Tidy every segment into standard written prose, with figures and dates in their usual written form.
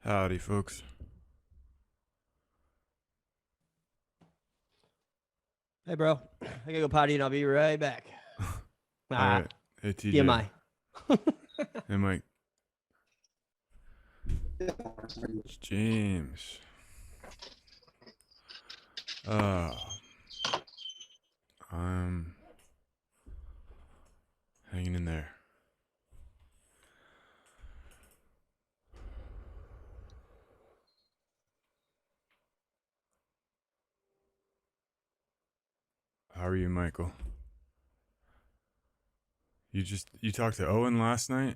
Howdy, folks. Hey, bro. I gotta go potty and I'll be right back. All right. Hey, TJ. TMI. Hey, Mike. It's James. I'm hanging in there. How are you, Michael? You talked to Owen last night?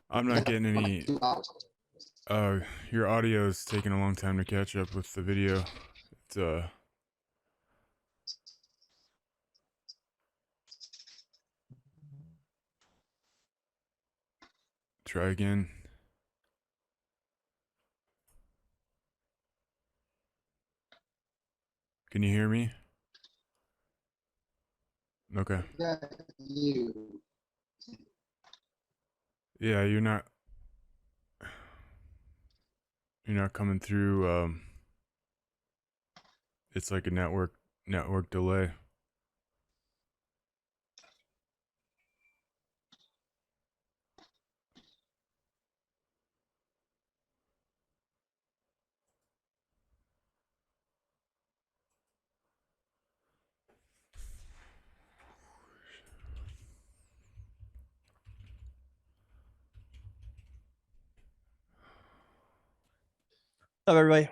I'm not getting any. Your audio is taking a long time to catch up with the video. It's try again. Can you hear me? Okay. Yeah, you're not coming through. It's like a network delay. What's up, everybody?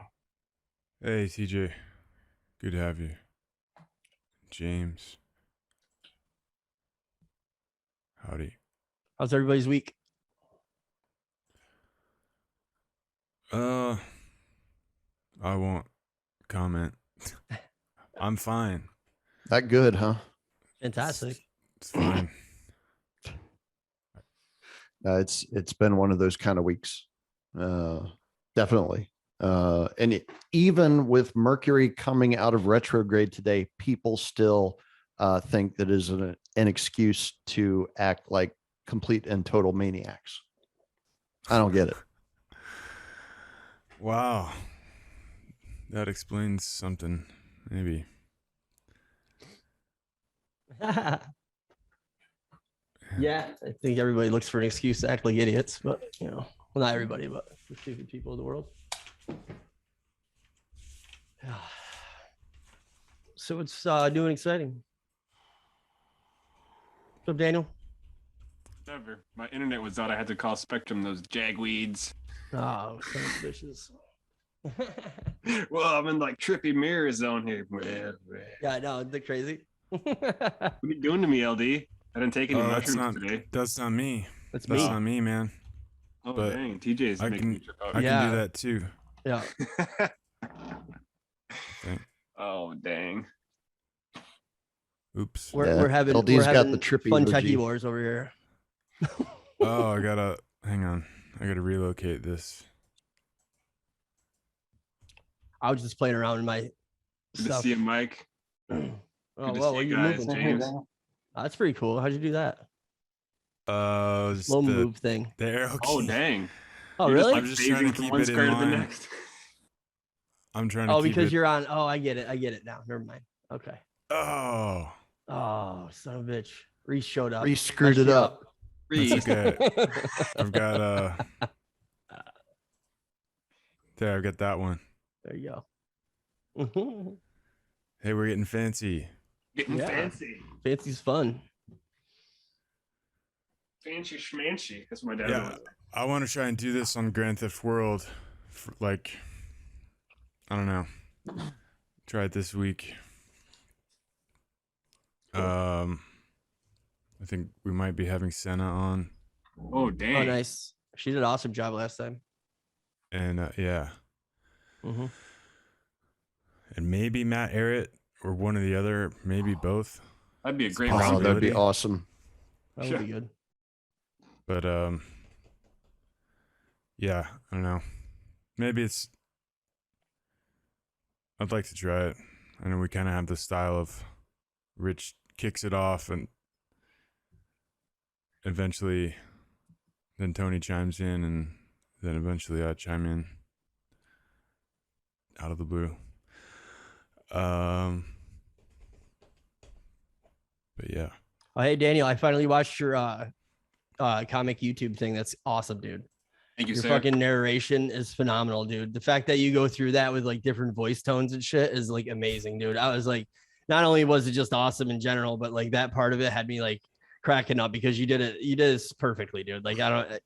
Hey, TJ. Good to have you. James. Howdy. How's everybody's week? I won't comment. I'm fine. That good, huh? Fantastic. It's fine. It's been one of those kind of weeks. Definitely. Even with Mercury coming out of retrograde today, people still think that is an excuse to act like complete and total maniacs. I don't get it. Wow. That explains something, maybe. Yeah, I think everybody looks for an excuse to act like idiots, but well, not everybody, but the stupid people of the world. So it's new and exciting. What's up, Daniel? Never. My internet was out. I had to call Spectrum those jagweeds. Oh, son of bitches. Well, I'm in like trippy mirror zone here. Yeah, I know. Isn't it crazy? What are you doing to me, LD? I didn't take any mushrooms today. That's not me. That's That's me. not me, man. Oh, but dang. TJ's making me trip out. I can do that too. Yeah. Oh, dang. Oops. We're having LD's we're got having the trippy fun OG. techie wars over here. Oh, hang on. I gotta relocate this. I was just playing around in my Good stuff. to see you, Mike. Oh, Good to well, see what you are you guys, moving? James. That's pretty cool. How'd you do that? Just Slow move thing. The arrow key. Oh, dang. Oh, You're really? Just, I'm just trying to from keep one it in square to the line. next. I'm trying to Oh, keep because it. you're on. Oh, I get it. I get it now. Never mind. Okay. Oh. Oh, son of a bitch. Reese showed up. Reese screwed Messed it you up. That's okay. I've got there, I've got that one. There you go. Hey, we're getting fancy. Getting fancy. Fancy's fun. Fancy schmancy. That's what my dad Yeah, was. I want to try and do this on Grand Theft World. For like, I don't know. Try it this week. I think we might be having Senna on. Oh, dang. Oh, nice. She did an awesome job last time. And yeah. Mm-hmm. And maybe Matt Arrett or one or the other, maybe both. That'd be a great Oh, round. that'd be awesome. That would be good. But yeah, I don't know. Maybe I'd like to try it. and we kind of have the style of Rich kicks it off, and eventually, then Tony chimes in, and then eventually I chime in out of the blue. But yeah. Oh, hey Daniel, I finally watched your comic YouTube thing. That's awesome, dude. Thank you, Your sir. fucking narration is phenomenal, dude. The fact that you go through that with like different voice tones and shit is like amazing, dude. I was like, not only was it just awesome in general, but like that part of it had me like cracking up because you did this perfectly, dude. Like I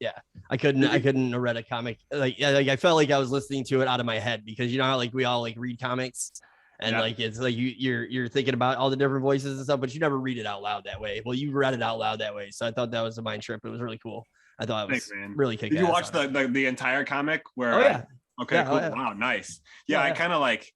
couldn't have read a comic like I felt like I was listening to it out of my head because you know how like we all like read comics and like it's like you're thinking about all the different voices and stuff, but you never read it out loud that way. Well, you read it out loud that way, so I thought that was a mind trip. It was really cool. I thought it was really kick-ass. Did you watch the entire comic where? Oh yeah. Okay. Yeah, Cool. oh, yeah. Wow. Nice. Yeah. I kind of like.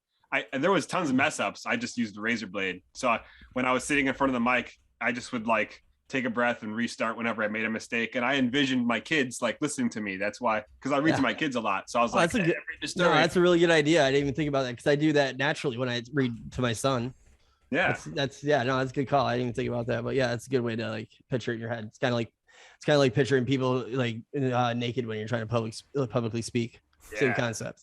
There was tons of mess ups. I just used the razor blade. So when I was sitting in front of the mic, I just would like take a breath and restart whenever I made a mistake. And I envisioned my kids like listening to me. That's why, because I read to my kids a lot. So I was like, that's a really good idea. I didn't even think about that because I do that naturally when I read to my son. Yeah. That's a good call. I didn't even think about that, but yeah, it's a good way to like picture it in your head. It's kind of like picturing people like naked when you're trying to publicly speak. Yeah. Same concept.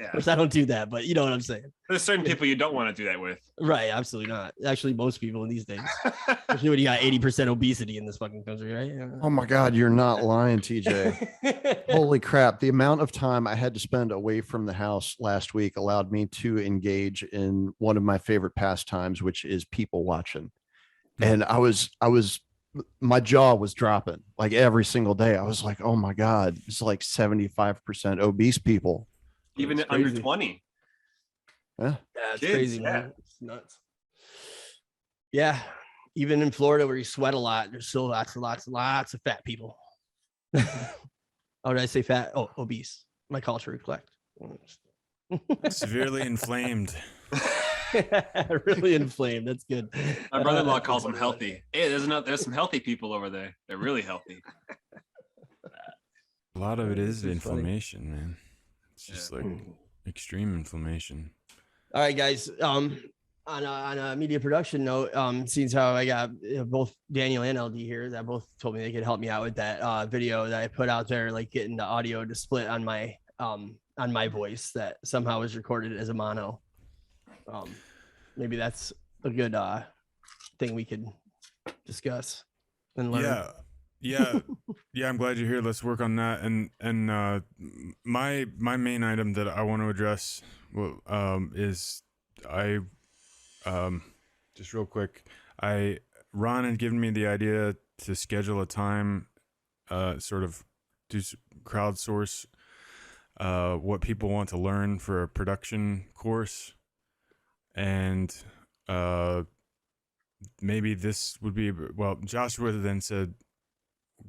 Yeah. Which I don't do that, but you know what I'm saying. There's certain people you don't want to do that with. Right. Absolutely not. Actually, most people in these days, especially when you got 80% obesity in this fucking country, right? Yeah. Oh my God, you're not lying, TJ. Holy crap. The amount of time I had to spend away from the house last week allowed me to engage in one of my favorite pastimes, which is people watching. And my jaw was dropping like every single day. I was like, oh my God, it's like 75% obese people. Even under 20. Yeah, it's Kids, crazy, man. It's nuts. Yeah. Even in Florida where you sweat a lot, there's still lots of fat people. Oh, did I say fat? Oh, obese. My culture reflect. Severely inflamed. Really inflamed. That's good. My brother-in-law calls them healthy. Hey, there's some healthy people over there. They're really healthy. A lot of it is It's funny. inflammation, man. It's just like extreme inflammation. All right, guys. On a media production note, seems how I got both Daniel and LD here that both told me they could help me out with that video that I put out there, like getting the audio to split on my voice that somehow was recorded as a mono. Maybe that's a good thing we could discuss and learn. Yeah. I'm glad you're here. Let's work on that. And my main item that I want to address is I just real quick. Ron had given me the idea to schedule a time, sort of do crowdsource what people want to learn for a production course. And maybe this would be, well, Joshua then said,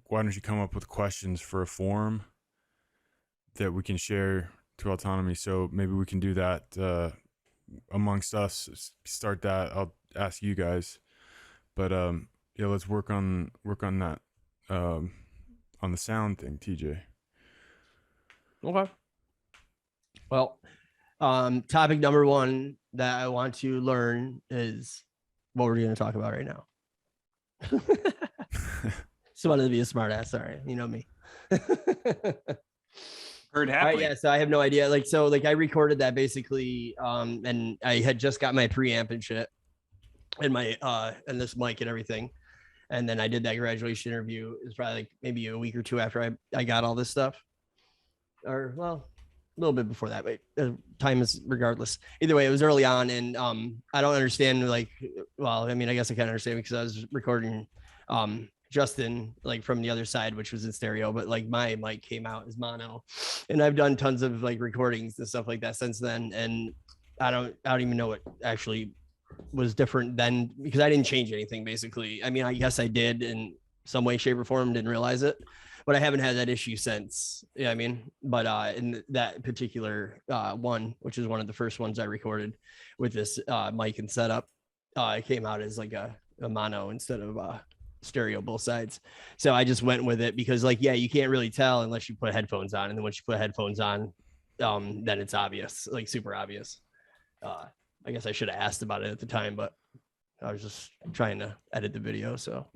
why don't you come up with questions for a forum that we can share to Autonomy? So maybe we can do that amongst us, start that. I'll ask you guys, but yeah, let's work on that on the sound thing, TJ. Okay. Well, topic number one that I want to learn is what we're going to talk about right now. Just wanted to be a smart ass. Sorry. You know me. Heard happily. All right, yeah. So I have no idea. I recorded that basically. And I had just got my preamp and shit and my, and this mic and everything. And then I did that graduation interview. It was probably like maybe a week or two after I got all this stuff, or well, a little bit before that, but time is regardless. Either way, it was early on, and I don't understand. Like, well, I mean, I guess I kind of understand because I was recording Justin like from the other side, which was in stereo, but like my mic came out as mono, and I've done tons of like recordings and stuff like that since then, and I don't even know what actually was different then because I didn't change anything basically. I mean, I guess I did in some way, shape, or form, didn't realize it. But I haven't had that issue since. Yeah, I mean, but in that particular one, which is one of the first ones I recorded with this mic and setup, it came out as like a mono instead of stereo, both sides. So I just went with it because, like, yeah, you can't really tell unless you put headphones on, and then once you put headphones on, then it's obvious, like super obvious. I guess I should have asked about it at the time, but I was just trying to edit the video. So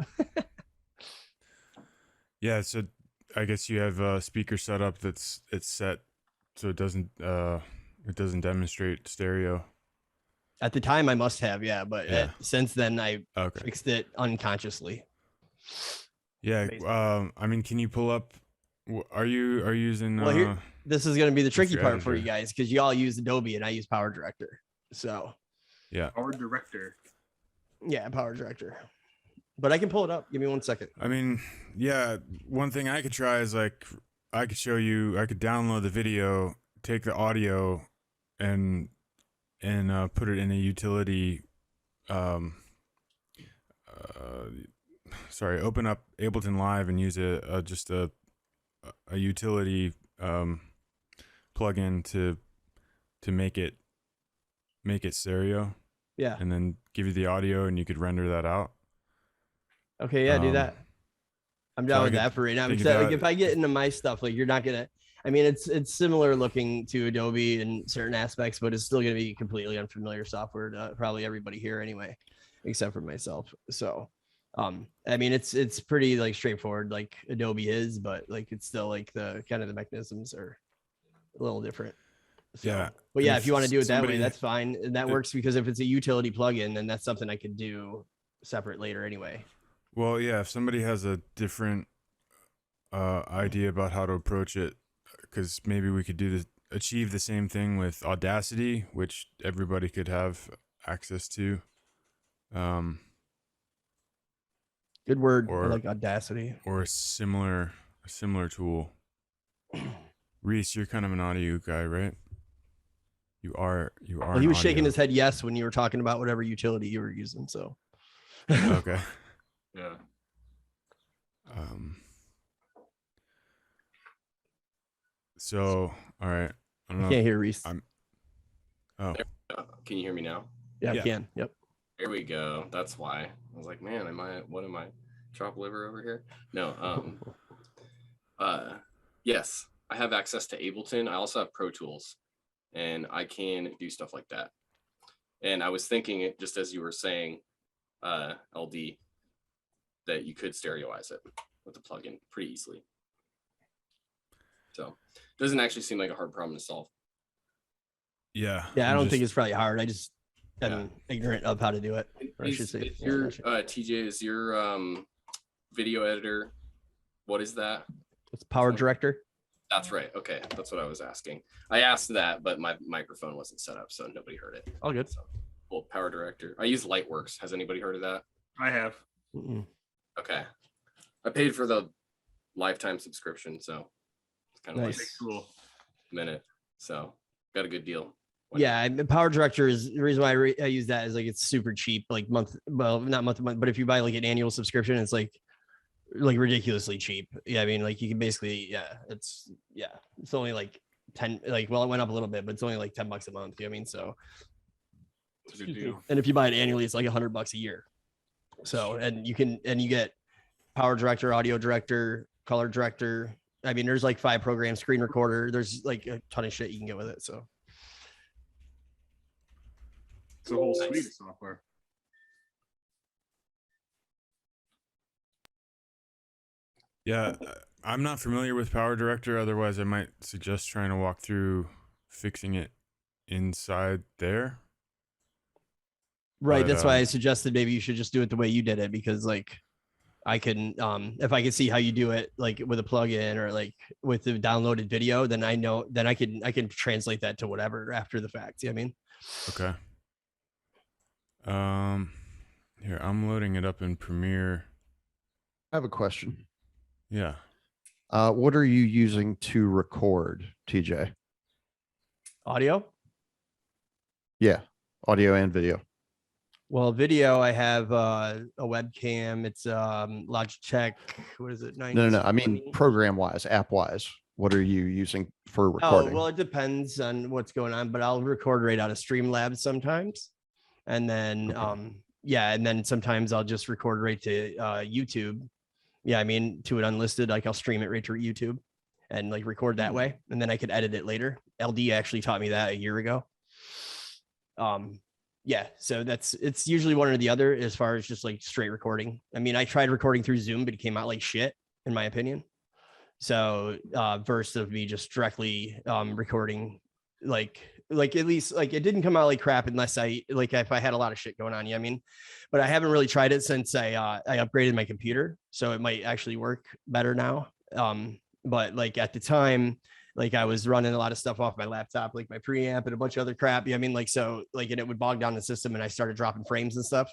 Yeah, so I guess you have a speaker set up it's set so it doesn't demonstrate stereo. at the time I must have, yeah, but Yeah. since then I Okay. fixed it unconsciously. Yeah. Basically. I mean, can you pull up? Are you using? Well, here, this is going to be the tricky your part for editor? you guys because you all use Adobe and I use Power Director. So Yeah. Our director. yeah, Power Director. But I can pull it up. Give me 1 second. I mean, yeah. One thing I could try is like I could show you. I could download the video, take the audio, and put it in a utility. Sorry, open up Ableton Live and use just a utility plugin to make it stereo, Yeah. and then give you the audio, and you could render that out. Okay. Yeah. Do that. I'm down so I with could that for right now. think Because, like, about- if I get into my stuff, like you're not gonna. I mean, it's similar looking to Adobe in certain aspects, but it's still gonna be completely unfamiliar software to probably everybody here anyway, except for myself. So, I mean, it's pretty like straightforward, like Adobe is, but like it's still like the kind of the mechanisms are a little different. So, Yeah. but And yeah, if if you want to do it that way, somebody- that's fine, and that works because if it's a utility plugin, then that's something I could do separate later anyway. Well, yeah. If somebody has a different idea about how to approach it, because maybe we could achieve the same thing with Audacity, which everybody could have access to. Good word. I Or- like Audacity. Or a similar tool. Reese, you're kind of an audio guy, right? You are. Well, he was shaking audio. his head yes when you were talking about whatever utility you were using. So Okay. Yeah. So, all right. I don't I know. can't hear Reese. Oh, Can you hear me now? Yeah, I yeah. can. Yep. There we go. That's why. I was like, man, what am I? Chopped liver over here? No. Yes, I have access to Ableton. I also have Pro Tools, and I can do stuff like that. And I was thinking it just as you were saying, LD, that you could stereoize it with the plugin pretty easily. So it doesn't actually seem like a hard problem to solve. yeah. Yeah, I I'm don't just- think it's probably hard. I just am ignorant of how to do it. Or I should say, Is yeah, your not sure. TJ, is your video editor, what is that? It's Power Director. That's right. Okay, that's what I was asking. I asked that, but my microphone wasn't set up, so nobody heard it. All good. So, well, Power Director. I use Lightworks. Has anybody heard of that? I have. Mm-mm. Okay, I paid for the lifetime subscription, so it's kind of Nice. like Cool. a minute. So got a good deal. Yeah, Power Director is the reason why I use that is like it's super cheap, like not month to month, but if you buy like an annual subscription, it's like ridiculously cheap. Yeah, I mean, like you can basically, it's only like 10, like, well, it went up a little bit, but it's only like $10 a month. You know what I mean? So, It's a good deal. and if you buy it annually, it's like $100 a year. So, and you get Power Director, Audio Director, Color Director. I mean, there's like 5 programs, screen recorder. There's like a ton of shit you can get with it. So, It's a whole Nice. suite of software. Yeah, I'm not familiar with Power Director. Otherwise, I might suggest trying to walk through fixing it inside there. right. But, That's why I suggested maybe you should just do it the way you did it, because like I can, if I can see how you do it, like with a plugin or like with the downloaded video, then I know, then I can translate that to whatever after the fact. You know what I mean? Okay. Here, I'm loading it up in Premiere. I have a question. Yeah. What are you using to record, TJ? Audio. Yeah, audio and video. Well, video, I have a webcam. It's Logitech. What is it? No. I mean, 1920? program wise, app wise, what are you using for Oh, recording? well, it depends on what's going on, but I'll record right out of Streamlabs sometimes. And then, Okay. and then sometimes I'll just record right to YouTube. Yeah, I mean, to it unlisted, like I'll stream it right to YouTube and like record that way. And then I could edit it later. LD actually taught me that a year ago. Yeah, so it's usually one or the other as far as just like straight recording. I mean, I tried recording through Zoom, but it came out like shit, in my opinion. So versus of me just directly recording, like at least like it didn't come out like crap unless I like if I had a lot of shit going on. You know what I mean? But I haven't really tried it since I upgraded my computer, so it might actually work better now. But like at the time, like I was running a lot of stuff off my laptop, like my preamp and a bunch of other crap. You know what I mean? Like so like and it would bog down the system and I started dropping frames and stuff.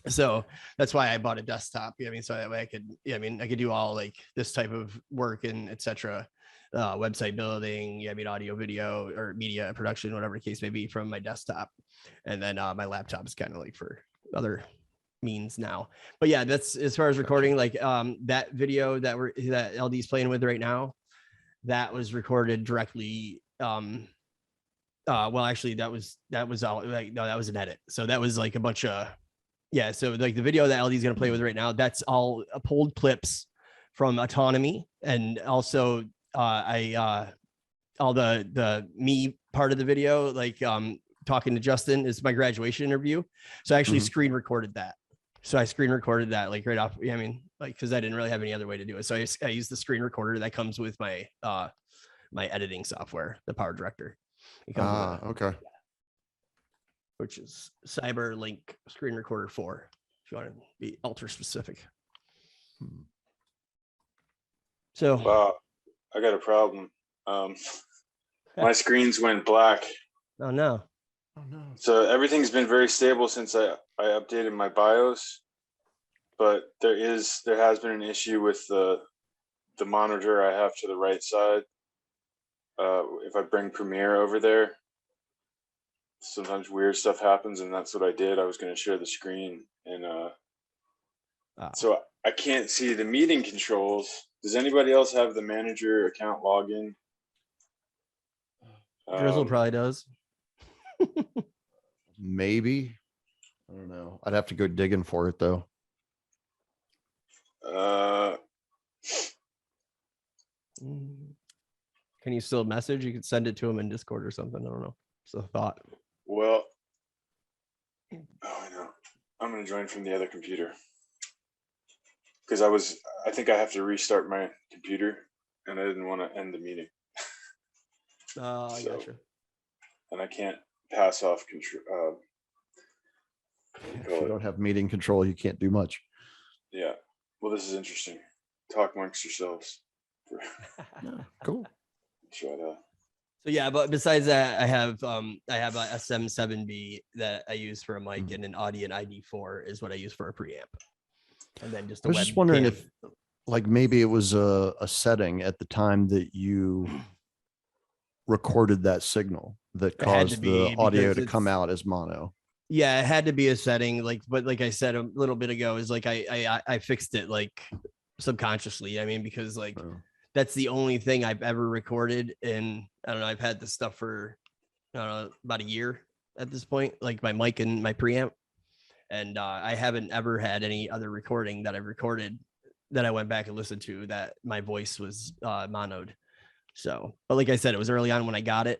So that's why I bought a desktop. You know what I mean? So that way I could, yeah, I mean, I could do all like this type of work and etc. Website building, yeah, I mean, audio, video, or media production, whatever the case may be, from my desktop. And then my laptop is kind of like for other means now. But yeah, that's as far as recording, like that video that LD's playing with right now, that was recorded directly. Well, actually, that was all like no, that was an edit. So that was like a bunch of yeah. So like the video that LD's gonna play with right now, that's all pulled clips from AUTONOmy, and also all the me part of the video, like talking to Justin is my graduation interview. So I actually screen recorded that. So I screen recorded that like right off. I mean, like because I didn't really have any other way to do it. So I used the screen recorder that comes with my my editing software, the Power Director. Okay. Which is CyberLink Screen Recorder 4, if you want to be ultra specific. So Wow, I got a problem. My screens went black. oh no. Oh no. So everything's been very stable since I updated my BIOS, but there has been an issue with the monitor I have to the right side. If I bring Premiere over there, sometimes weird stuff happens, and that's what I did. I was going to share the screen, and so I can't see the meeting controls. Does anybody else have the manager account login? Drizzle probably does. Maybe. I don't know. I'd have to go digging for it though. Can you still message? You could send it to him in Discord or something. I don't know. It's a thought. Well, oh, I know. I'm going to join from the other computer because I think I have to restart my computer, and I didn't want to end the meeting. I gotcha. And I can't pass off control. If you don't have meeting control, you can't do much. Yeah. Well, this is interesting. Talk amongst yourselves. Cool. Try to. So yeah, but besides that, I have a SM7B that I use for a mic, and an Audient ID4 is what I use for a preamp. And then just I was just wondering if like maybe it was a setting at the time that you recorded that signal that caused the audio to come out as mono. Yeah, it had to be a setting, like, but like I said a little bit ago, is like I fixed it like subconsciously. I mean, because like that's the only thing I've ever recorded, and I don't know, I've had this stuff for I don't know, about a year at this point, like my mic and my preamp, and I haven't ever had any other recording that I've recorded that I went back and listened to that my voice was monoed. So, but like I said, it was early on when I got it,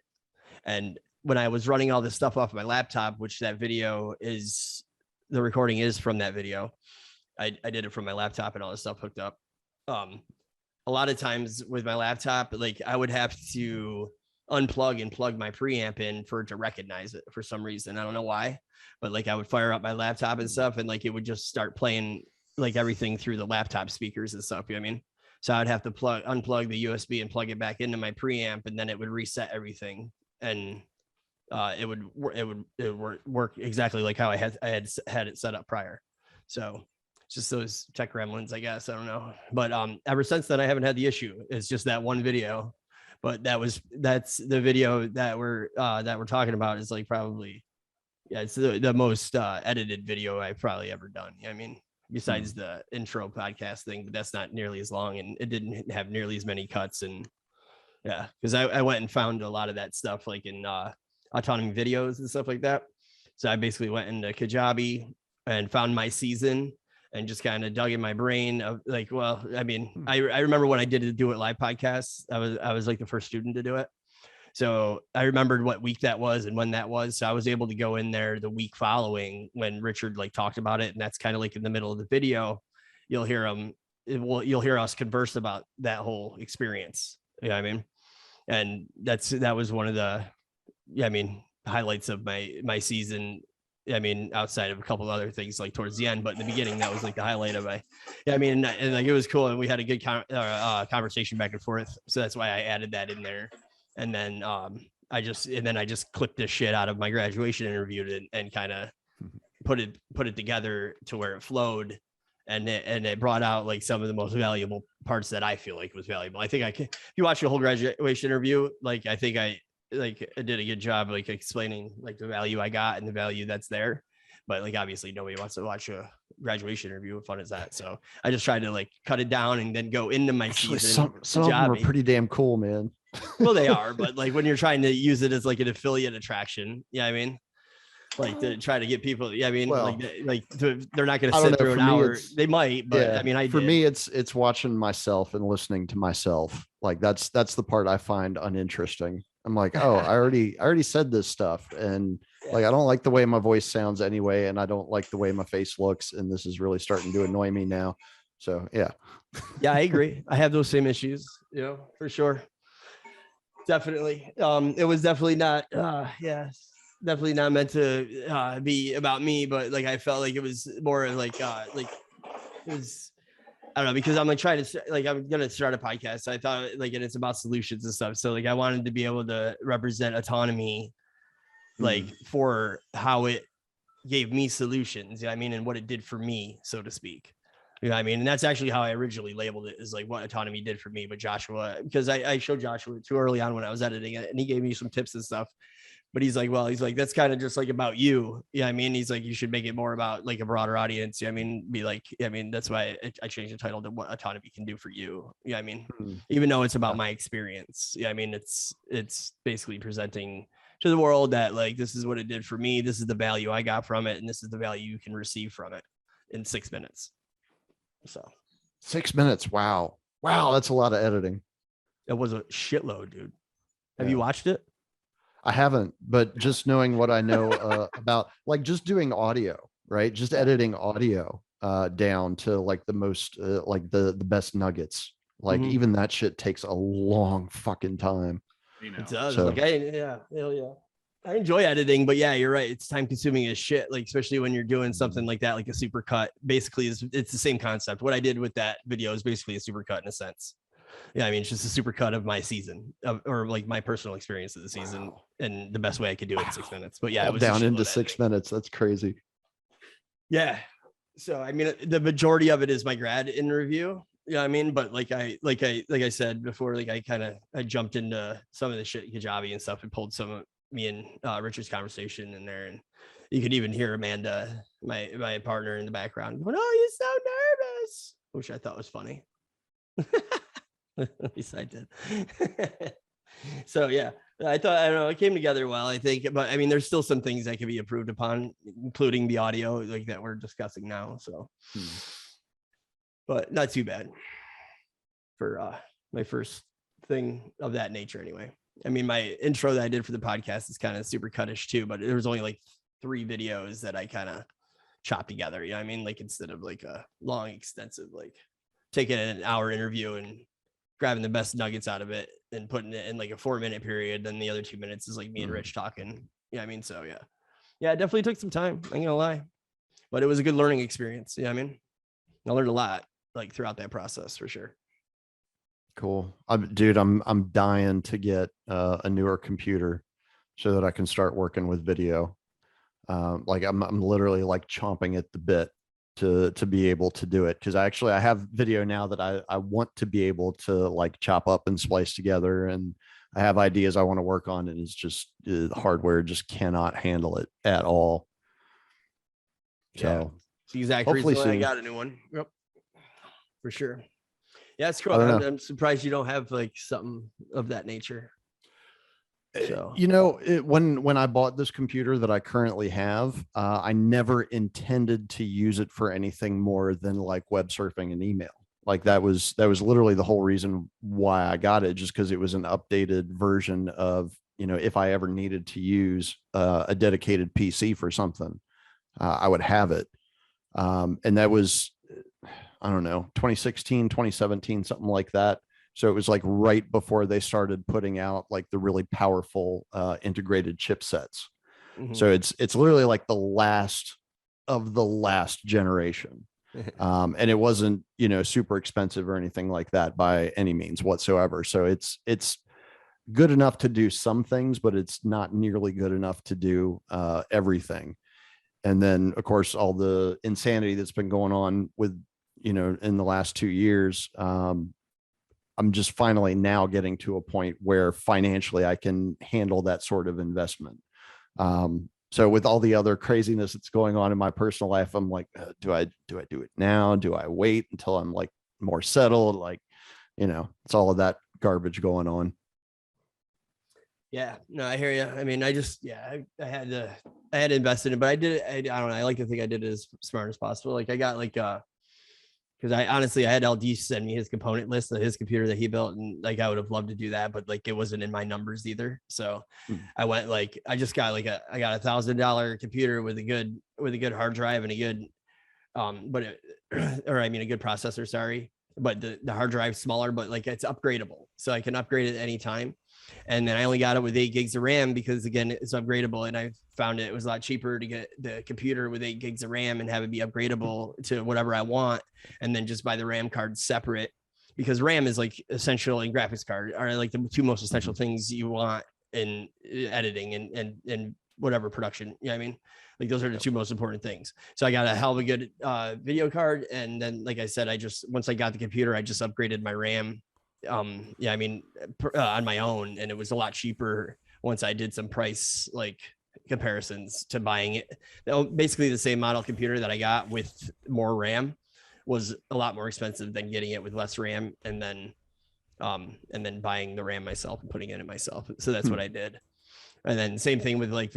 and when I was running all this stuff off my laptop, which that video is, the recording is from that video. I did it from my laptop and all this stuff hooked up. A lot of times with my laptop, like I would have to unplug and plug my preamp in for it to recognize it for some reason. I don't know why, but like I would fire up my laptop and stuff, and like it would just start playing like everything through the laptop speakers and stuff. You know what I mean? So I'd have to unplug the USB and plug it back into my preamp, and then it would reset everything, and it would work exactly like how I had it set up prior. So just those tech gremlins, I guess. I don't know. But ever since then, I haven't had the issue. It's just that one video. But that's the video that we're talking about is like probably, yeah, it's the most edited video I've probably ever done. I mean, besides the intro podcast thing, but that's not nearly as long, and it didn't have nearly as many cuts. And yeah, because I went and found a lot of that stuff like in AUTONOmy videos and stuff like that. So I basically went into Kajabi and found my season and just kind of dug in my brain of like, well, I mean, I remember when I did the Do It Live podcast, I was like the first student to do it. So I remembered what week that was and when that was. So I was able to go in there the week following when Richard like talked about it. And that's kind of like in the middle of the video, you'll hear you'll hear us converse about that whole experience. You know what I mean? And that was one of the, highlights of my season. I mean, outside of a couple of other things like towards the end, but in the beginning, that was like the highlight of and like it was cool. And we had a good conversation back and forth. So that's why I added that in there. And then I just clipped this shit out of my graduation interview and kind of put it together to where it flowed. And it brought out like some of the most valuable parts that I feel like was valuable. I think if you watch the whole graduation interview, like I think I did a good job like explaining like the value I got and the value that's there. But like obviously nobody wants to watch a graduation interview. What fun is that? So I just tried to like cut it down and then go into my season. Some of them are pretty damn cool, man. Well, they are, but like when you're trying to use it as like an affiliate attraction, I mean, like to try to get people, they're not going to sit through an hour. They might, but yeah, I mean, for me, it's watching myself and listening to myself. Like that's the part I find uninteresting. I'm like, oh, I already said this stuff. And like, I don't like the way my voice sounds anyway. And I don't like the way my face looks. And this is really starting to annoy me now. So, yeah. Yeah, I agree. I have those same issues, for sure. Definitely. It was definitely not, definitely not meant to be about me, but like, I felt like it was more like it was, I don't know, because I'm like trying to like, I'm going to start a podcast. So I thought like, and it's about solutions and stuff. So like, I wanted to be able to represent autonomy, like for how it gave me solutions, and what it did for me, so to speak. And that's actually how I originally labeled it, is like what autonomy did for me. But Joshua, because I showed Joshua too early on when I was editing it, and he gave me some tips and stuff. But he's like, that's kind of just like about you. He's like, you should make it more about like a broader audience. Be like, that's why I changed the title to what autonomy can do for you. Even though it's about my experience. It's basically presenting to the world that like, this is what it did for me. This is the value I got from it. And this is the value you can receive from it in 6 minutes. So 6 minutes. Wow. That's a lot of editing. It was a shitload, dude. Have you watched it? I haven't, but just knowing what I know about like just doing audio, right? Just editing audio down to like the most like the best nuggets. Like even that shit takes a long fucking time. It does. So, hell yeah. I enjoy editing, but yeah, you're right. It's time consuming as shit. Like, especially when you're doing something like that, like a super cut, basically it's the same concept. What I did with that video is basically a super cut in a sense. It's just a super cut of my season or like my personal experience of the season and the best way I could do it in 6 minutes. But yeah, it was down into 6 minutes. That's crazy. Yeah. So, the majority of it is my grad interview. But like I said before, like I jumped into some of the shit Kajabi and stuff and pulled some of me and Richard's conversation in there, and you could even hear Amanda, my partner, in the background going, "Oh, you're so nervous," which I thought was funny. At least I did. So yeah, I don't know, it came together well, I think, but there's still some things that can be improved upon, including the audio like that we're discussing now. So but not too bad for my first thing of that nature anyway. My intro that I did for the podcast is kind of super cuttish too, but there was only like 3 videos that I kind of chopped together. Like instead of like a long, extensive, like taking an hour interview and grabbing the best nuggets out of it and putting it in like a 4-minute period. Then the other 2 minutes is like me and Rich talking. So yeah, it definitely took some time. I'm gonna lie, but it was a good learning experience. I learned a lot like throughout that process for sure. Cool. I'm dying to get a newer computer so that I can start working with video. Like I'm literally like chomping at the bit to be able to do it, because I have video now that I want to be able to like chop up and splice together, and I have ideas I want to work on, and it's just the hardware just cannot handle it at all. So it's the exact reason why I got a new one. Yep, for sure. Yeah, it's cool. I'm surprised you don't have like something of that nature. So when I bought this computer that I currently have, I never intended to use it for anything more than like web surfing and email. Like that was literally the whole reason why I got it, just because it was an updated version of you know, if I ever needed to use a dedicated PC for something, I would have it. And that was, I don't know, 2016, 2017, something like that. So it was like right before they started putting out like the really powerful integrated chipsets. Mhm. So it's literally like the last of the last generation. And it wasn't, you know, super expensive or anything like that by any means whatsoever. So it's good enough to do some things, but it's not nearly good enough to do everything. And then of course all the insanity that's been going on with, you know, in the last 2 years, I'm just finally now getting to a point where financially I can handle that sort of investment. So with all the other craziness that's going on in my personal life, I'm like, do I do it now? Do I wait until I'm like more settled? Like, you know, it's all of that garbage going on. Yeah, no, I hear you. I mean, I just, I had to invest in it, but I did it. I don't know. I like to think I did it as smart as possible. Like I got like, because I honestly, I had LD send me his component list of his computer that he built, and like I would have loved to do that, but like it wasn't in my numbers either. So I went like I just got like I got $1,000 computer with a good hard drive and a good a good processor, sorry. But the hard drive's smaller, but like it's upgradable. So I can upgrade it anytime. And then I only got it with 8 gigs of RAM because again, it's upgradable. And I found it was a lot cheaper to get the computer with 8 gigs of RAM and have it be upgradable to whatever I want. And then just buy the RAM card separate, because RAM is like essential, and graphics card are like the two most essential things you want in editing and whatever production. You know what I mean? Like those are the two most important things. So I got a hell of a good video card. And then, like I said, once I got the computer, I just upgraded my RAM. On my own, and it was a lot cheaper once I did some price like comparisons to buying it. Basically the same model computer that I got with more RAM was a lot more expensive than getting it with less RAM, and then buying the RAM myself and putting it in myself. So that's what I did. And then same thing with like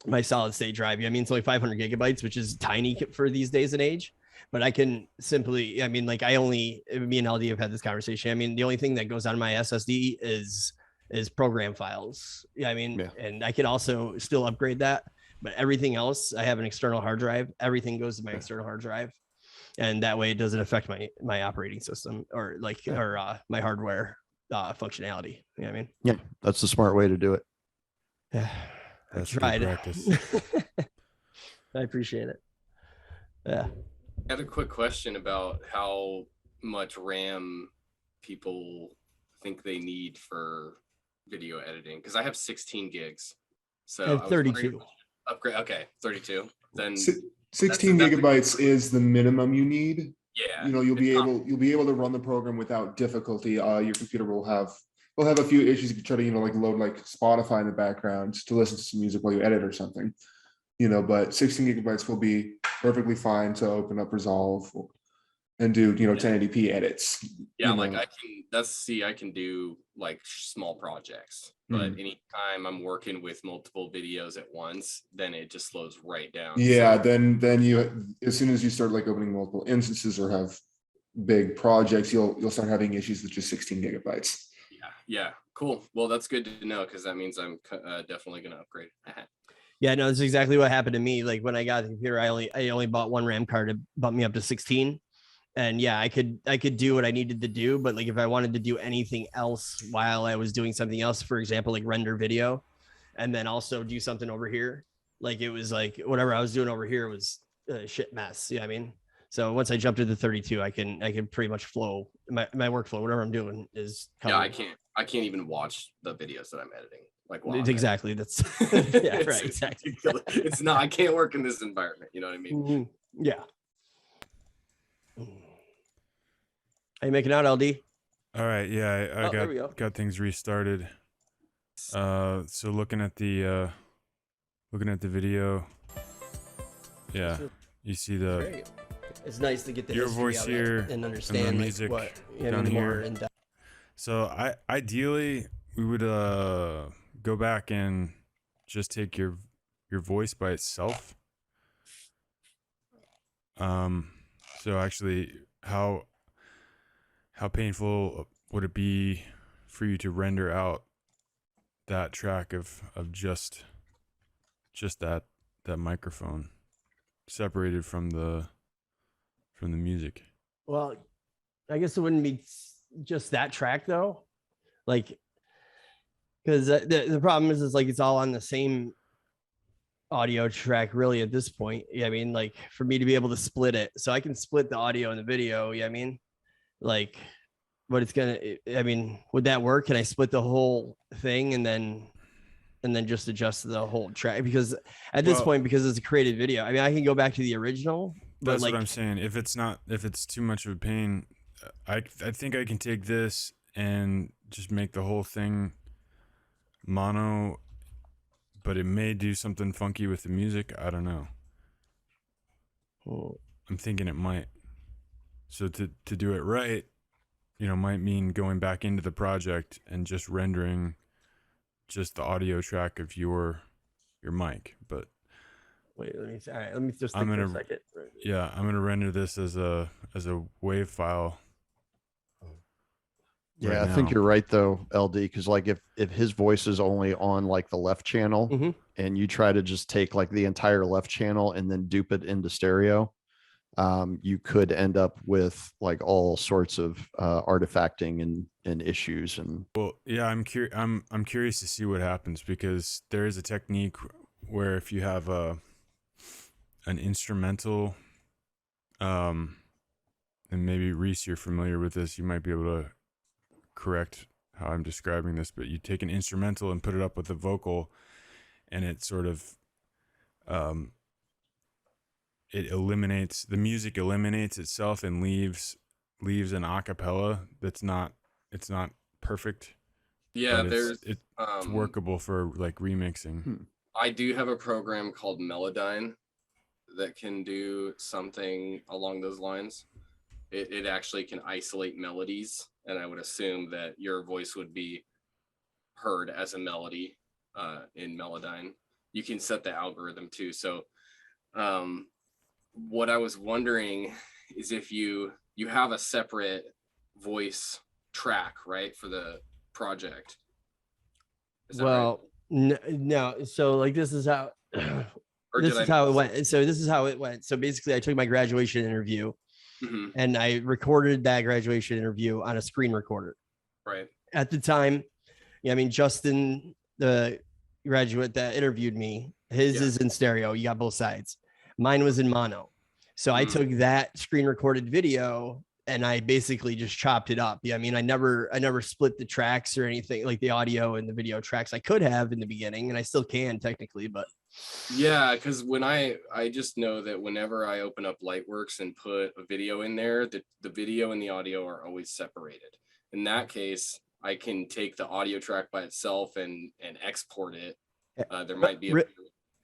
my solid state drive. I mean, it's only 500 gigabytes, which is tiny for these days and age. But I can simply, I mean, like me and LD have had this conversation. I mean, the only thing that goes on my SSD is program files. Yeah, I mean, and I could also still upgrade that. But everything else, I have an external hard drive. Everything goes to my external hard drive, and that way it doesn't affect my operating system or my hardware functionality. You know what I mean? Yeah, that's the smart way to do it. Yeah, That's I tried. good practice. I appreciate it. Yeah. I had a quick question about how much RAM people think they need for video editing, because I have 16 gigs. So I have 32. Upgrade. Okay, 32. Then 16 gigabytes is the minimum you need. Yeah. You know, you'll be able to run the program without difficulty. Your computer will have a few issues. You can try to, like load like Spotify in the background to listen to some music while you edit or something. But 16 gigabytes will be perfectly fine to open up Resolve and do 1080p edits. Yeah, like I can do like small projects, but anytime I'm working with multiple videos at once, then it just slows right down. Yeah, so then you, as soon as you start like opening multiple instances or have big projects, you'll start having issues with just 16 gigabytes. Yeah, cool. Well, that's good to know, because that means I'm definitely going to upgrade. Yeah, no, that's exactly what happened to me. Like when I got the computer, I only bought one RAM card to bump me up to 16. And yeah, I could do what I needed to do, but like if I wanted to do anything else while I was doing something else, for example, like render video, and then also do something over here, like it was like whatever I was doing over here was a shit mess. You know what I mean? So once I jumped to the 32, I can pretty much flow my workflow. Whatever I'm doing is covered. Yeah, I can't even watch the videos that I'm editing. Like exactly. That's yeah, right. Exactly. It's not. I can't work in this environment. You know what I mean? Mm-hmm. Yeah. Are you making out, LD? All right. Yeah, I got things restarted. So looking at the video. Yeah, you see Great. It's nice to get the your voice here and understand and the music what down here. in depth. So ideally we would go back and just take your voice by itself. So actually, how painful would it be for you to render out that track of just that microphone separated from the music. Well, I guess it wouldn't be just that track though, like because the problem is like it's all on the same audio track really at this point. Yeah, I mean, like for me to be able to split it, so I can split the audio and the video. Yeah, I mean, like, but it's gonna. I mean, would that work? Can I split the whole thing and then just adjust the whole track? Because at this Well, point, because it's a created video, I mean, I can go back to the original. But that's like, what I'm saying. If it's too much of a pain, I think I can take this and just make the whole thing mono, but it may do something funky with the music. I don't know. I'm thinking it might. So to do it right, might mean going back into the project and just rendering just the audio track of your mic. But wait, let me. All right, let me just I'm think for a gonna- second. yeah, I'm gonna render this as a WAV file. Yeah, right I think now. you're right though, LD, because like if his voice is only on like the left channel Mhm. and you try to just take like the entire left channel and then dupe it into stereo, you could end up with like all sorts of artifacting and issues. And Well, yeah, I'm curious to see what happens, because there is a technique where if you have an instrumental, and maybe Reese, you're familiar with this, you might be able to correct how I'm describing this, but you take an instrumental and put it up with a vocal, and it sort of the music eliminates itself and leaves an acapella it's not perfect. Yeah, but there's it's workable for like remixing. I do have a program called Melodyne that can do something along those lines. It actually can isolate melodies, and I would assume that your voice would be heard as a melody in Melodyne. You can set the algorithm too. So what I was wondering is if you have a separate voice track, right, for the project. Is that right? Well, no. So like this is how Or this did is I how it miss went. So this is how it went. So basically, I took my graduation interview Mhm. and I recorded that graduation interview on a screen recorder. Right. At the time, yeah, I mean Justin, the graduate that interviewed me, his Yeah. is in stereo. You got both sides. Mine was in mono. So I took that screen recorded video and I basically just chopped it up. Yeah, I mean, I never split the tracks or anything, like the audio and the video tracks. I could have in the beginning, and I still can technically, but Yeah, because when I just know that whenever I open up Lightworks and put a video in there, the video and the audio are always separated. In that case, I can take the audio track by itself and export it. There might be a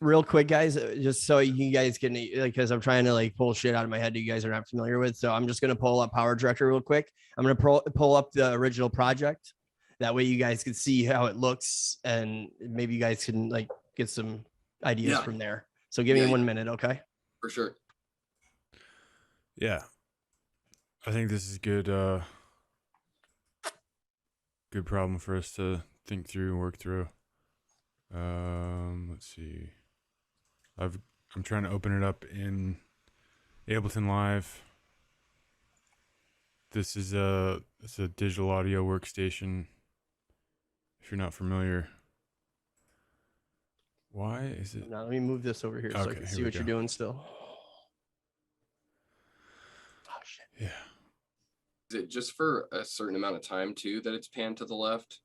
real quick, guys, just so you guys can, like, because I'm trying to like pull shit out of my head you guys are not familiar with. So I'm just gonna pull up Power Director real quick. I'm gonna pull up the original project. That way you guys can see how it looks, and maybe you guys can like get some ideas from there. So give me 1 minute, okay? for sure. Yeah, I think this is good problem for us to think through and work through. Let's see. I'm trying to open it up in Ableton Live. It's a digital audio workstation. If you're not familiar. Why is it? Now let me move this over here so I Okay, can here see we what you're go. doing still. Oh shit. Yeah. Is it just for a certain amount of time too that it's panned to the left?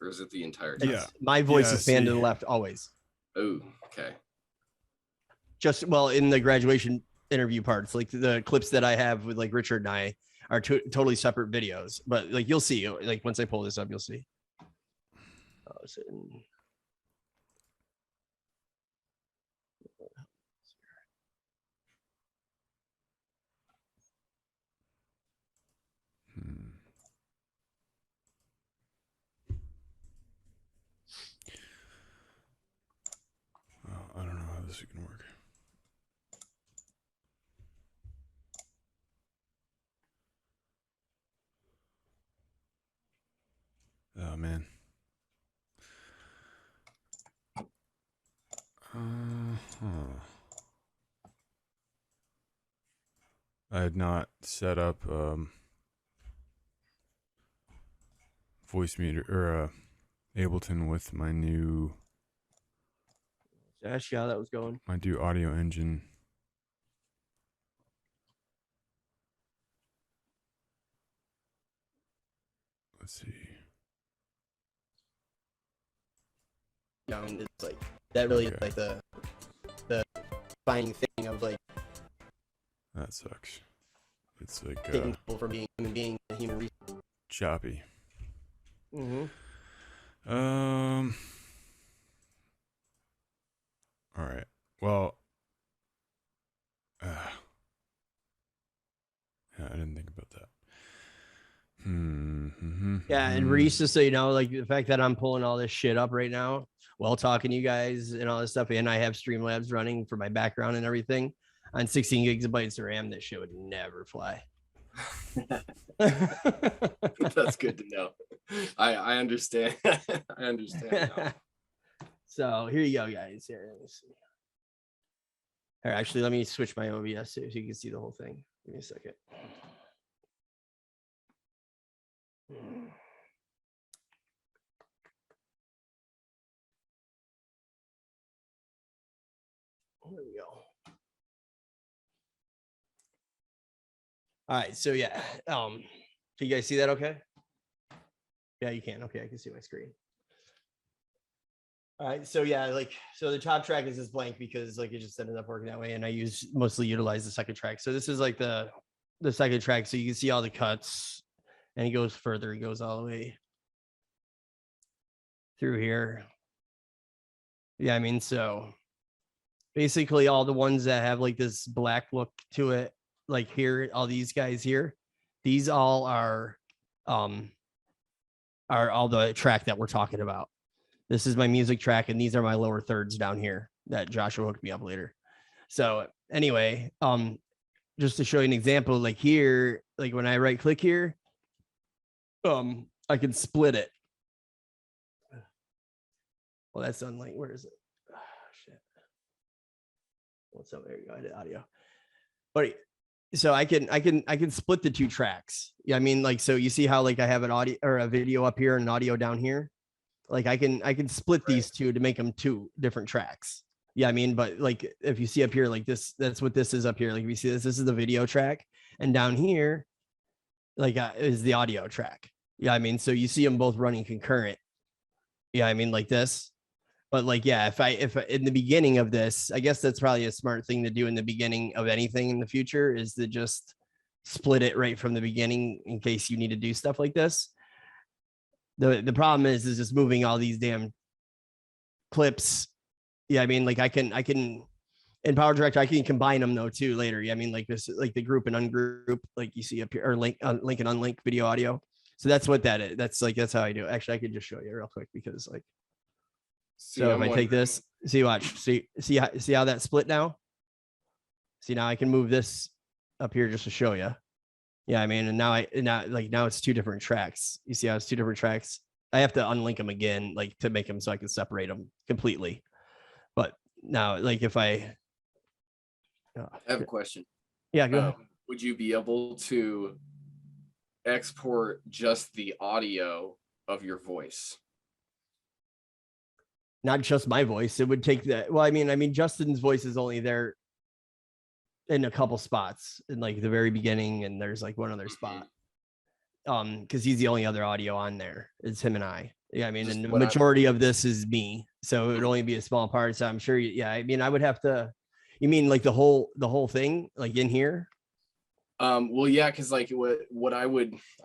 Or is it the entire time? Yeah. My voice Yeah, is panned to see. the left always. Oh, okay. Just well in the graduation interview parts, like the clips that I have with like Richard and I are totally separate videos, but like you'll see, like once I pull this up, you'll see. I don't know how this is gonna work. Oh man. I had not set up voice meter or Ableton with my new Ask you how that was going. audio engine. Let's see. Yeah, I mean, it's like that really Okay. is like the defining thing of like That sucks. It's like taking people from being human beings to human resource. choppy. Mm-hmm. All right. Well. Yeah, I didn't think about that. Yeah, and Reese, just so you know, like the fact that I'm pulling all this shit up right now while talking to you guys and all this stuff, and I have Streamlabs running for my background and everything on 16 gigabytes of RAM, that shit would never fly. That's good to know. I understand. I understand now. So here you go, guys. Here, let me see. All right, actually, let me switch my OBS so you can see the whole thing. Give me a second. There we go. All right, so yeah, can you guys see that okay? Yeah, you can. Okay, I can see my screen. All right, so yeah, like, so the top track is just blank because like it just ended up working that way, and I mostly utilize the second track. So this is like the second track, so you can see all the cuts, and he goes further. He goes all the way through here. Yeah, I mean, so basically all the ones that have like this black look to it, like here, all these guys here, these all are all the track that we're talking about. This is my music track, and these are my lower thirds down here that Joshua hooked me up later. So anyway, just to show you an example, like here, like when I right click here, I can split it. Well, that's unlike, where is it? Oh, shit. What's up? There you go. I did audio. But so I can split the two tracks. Yeah, I mean, like, so you see how like I have an audio or a video up here and an audio down here. Like I can split these two to make them two different tracks. Yeah, I mean, but like if you see up here, like this, that's what this is up here. Like if you see this is the video track, and down here, like is the audio track. Yeah, I mean, so you see them both running concurrent. Yeah, I mean, like this. But like, yeah, if in the beginning of this, I guess that's probably a smart thing to do in the beginning of anything in the future, is to just split it right from the beginning in case you need to do stuff like this. The problem is just moving all these damn clips. Yeah, I mean, like I can in Power Director, I can combine them though too later. Yeah, I mean, like this, like the group and ungroup, like you see up here, or link and unlink video audio. So that's what that is. That's how I do it. Actually, I could just show you real quick because like, so if I take this, watch, see how that split now? See, now I can move this up here just to show you. Yeah, I mean, and now it's two different tracks. You see how it's two different tracks? I have to unlink them again, like to make them so I can separate them completely. But now, like if I have a question. Yeah, go ahead. Would you be able to export just the audio of your voice? Not just my voice. It would take that. Well, I mean, Justin's voice is only there in a couple spots in like the very beginning, and there's like one other spot. Because he's the only other audio on there. It's him and I. Yeah, I mean, and the majority of this is me, so it would only be a small part. So I'm sure. Yeah, I mean, I would have to. You mean like the whole thing, like in here? Well, yeah, because like what I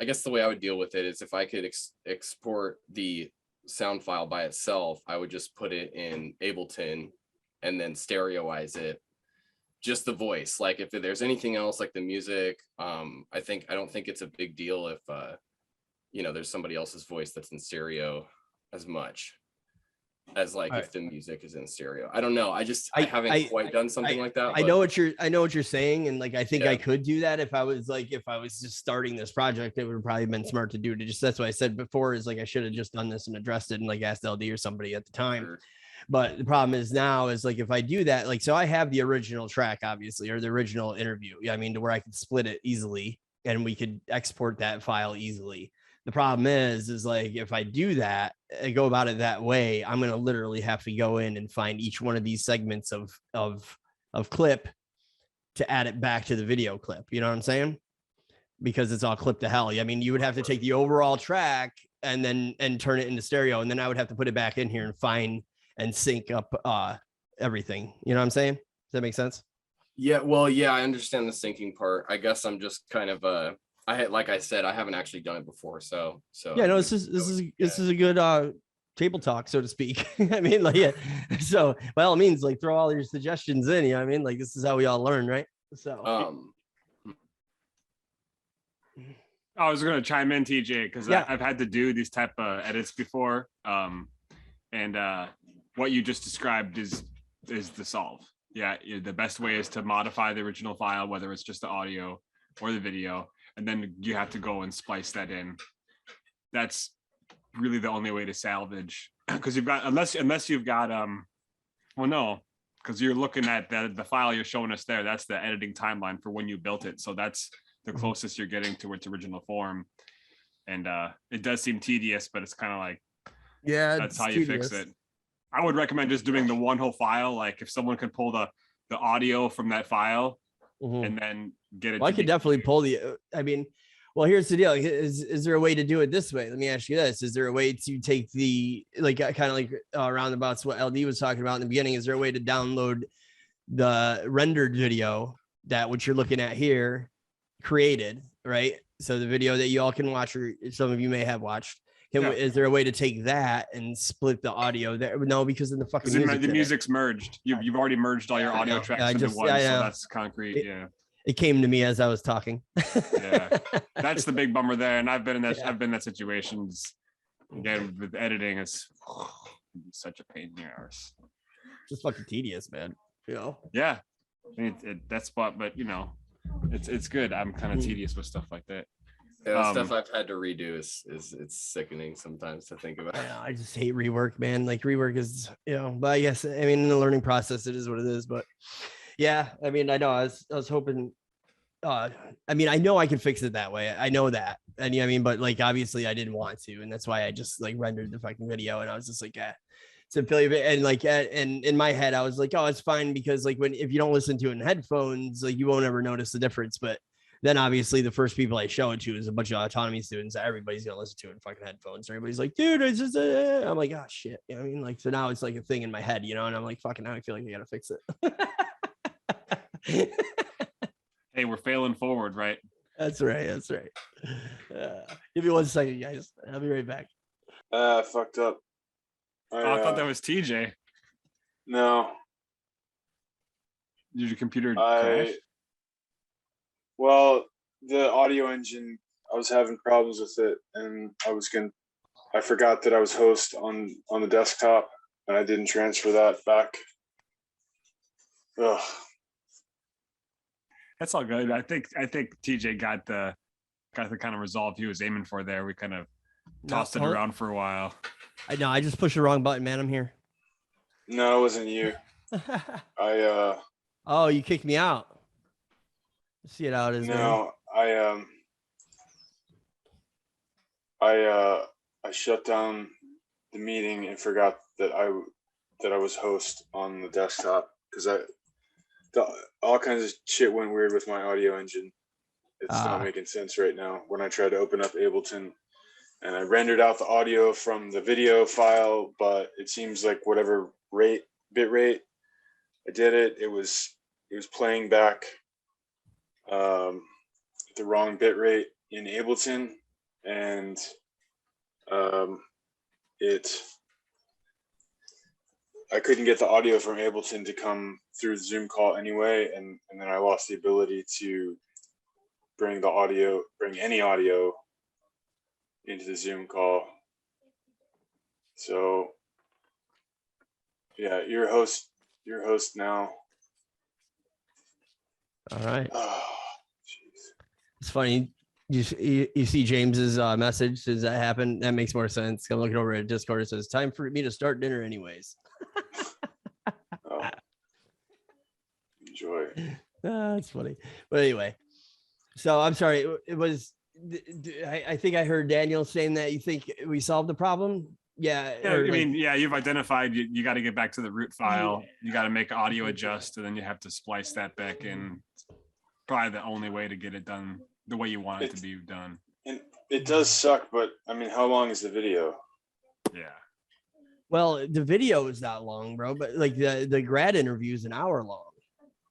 guess the way I would deal with it is if I could export the sound file by itself, I would just put it in Ableton and then stereoize it, just the voice. Like if there's anything else like the music, I don't think it's a big deal if there's somebody else's voice that's in stereo as much as like if the music is in stereo. I don't know. I haven't quite done something like that. I know what you're saying, and like I think I could do that if I was just starting this project. It would have probably been smart to that's what I said before, is like I should have just done this and addressed it and like asked LD or somebody at the time. Sure. But the problem is now is like, if I do that, like, so I have the original track, obviously, or the original interview. Yeah. I mean, to where I could split it easily and we could export that file easily. The problem is like, if I do that, I go about it that way, I'm going to literally have to go in and find each one of these segments of clip to add it back to the video clip. You know what I'm saying? Because it's all clipped to hell. I mean, you would have to take the overall track and turn it into stereo. And then I would have to put it back in here and find and sync up everything. You know what I'm saying? Does that make sense? Yeah, well, yeah, I understand the syncing part. I guess I'm just kind of like I said, I haven't actually done it before, so yeah, no, this is a good table talk, so to speak. I mean, like, yeah. So by all means, like, throw all your suggestions in. You know what I mean? Like, this is how we all learn, right? So I was going to chime in, TJ, because I've had to do these type of edits before. And what you just described is the solve. Yeah, the best way is to modify the original file, whether it's just the audio or the video, and then you have to go and splice that in. That's really the only way to salvage, because you've got, unless you've got well, no, because you're looking at the file you're showing us there. That's the editing timeline for when you built it. So that's the closest you're getting to its original form. And it does seem tedious, but it's kind of like, yeah, that's how you fix it. I would recommend just doing the one whole file. Like, if someone could pull the audio from that file and then get it. Well, I could definitely pull I mean, well, here's the deal. Is there a way to do it this way? Let me ask you this. Is there a way to take the, like, kind of like roundabouts what LD was talking about in the beginning? Is there a way to download the rendered video that what you're looking at here created, right? So the video that you all can watch, or some of you may have watched, is there a way to take that and split the audio there? No, because in the fucking music's merged. You've already merged all your audio tracks into one, so that's concrete. It came to me as I was talking. Yeah, that's the big bummer there. And I've been in that. I've been in that situations. Again, with editing, it's such a pain in the arse. Just fucking tedious, man. You know. Yeah, I mean, that's but you know, it's good. I'm kind of tedious with stuff like that. Yeah, stuff I've had to redo is it's sickening sometimes to think about. I just hate rework, man. Like, rework is, you know, but I guess, I mean, in the learning process, it is what it is. But yeah, I mean, I know I was hoping, I mean, I know I can fix it that way. I know that. And I mean, but like, obviously I didn't want to. And that's why I just like rendered the fucking video. And I was just like, it's a bit, and like, and in my head, I was like, oh, it's fine. Because like, if you don't listen to it in headphones, like, you won't ever notice the difference. But then obviously the first people I show it to is a bunch of autonomy students that everybody's going to listen to it in fucking headphones. Everybody's like, dude, it's just, I'm like, oh shit. You know what I mean? Like, so now it's like a thing in my head, you know, and I'm like, fucking, now I feel like I got to fix it. Hey, we're failing forward, right? That's right. Give me 1 second, guys. I'll be right back. Fucked up. I thought that was TJ. No. Did your computer crash? Well, the audio engine, I was having problems with it, and I forgot that I was host on the desktop, and I didn't transfer that back. Ugh. That's all good. I think TJ got the kind of resolve he was aiming for there. We kind of tossed it around for a while. I know. I just pushed the wrong button, man. I'm here. No, it wasn't you. Oh, you kicked me out. See it out as no. I shut down the meeting and forgot that I was host on the desktop, because all kinds of shit went weird with my audio engine. It's not making sense right now. When I tried to open up Ableton and I rendered out the audio from the video file, but it seems like whatever bit rate I did it was playing back the wrong bit rate in Ableton, and I couldn't get the audio from Ableton to come through the Zoom call anyway, and then I lost the ability to bring any audio into the Zoom call. So yeah, you're host now. All right. Oh, it's funny. You see James's message. Does that happen? That makes more sense. I'm looking over at Discord. It says, time for me to start dinner anyways. That's funny. But anyway, so I'm sorry. It was. I think I heard Daniel saying that you think we solved the problem. Yeah. Yeah, or I like- mean, yeah, you've identified you got to get back to the root file. You got to make audio adjust, and then you have to splice that back in. Probably the only way to get it done the way you want it to be done. And it does suck, but I mean, how long is the video? Yeah. Well, the video is not long, bro, but like the grad interview is an hour long.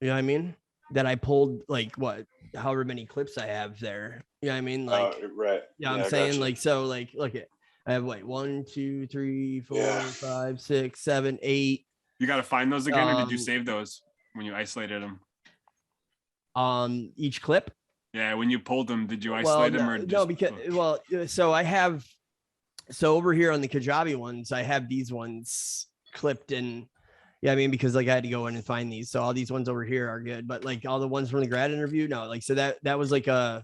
You know what I mean? That I pulled like what, however many clips I have there. You know what I mean? Like, Right. yeah, I'm I saying gotcha. like, so like, look at, I have like 1, 2, 3, 4, Yeah. 5, 6, 7, 8. You got to find those again, or did you Um, save those when you isolated them? Each clip. Yeah, when you pulled them, did you Well, isolate them no, or no, just because so I have, so over here on the Kajabi ones, I have these ones clipped in. Yeah, I mean, because like I had to go in and find these. So all these ones over here are good, but like all the ones from the grad interview, no, like, so that was like a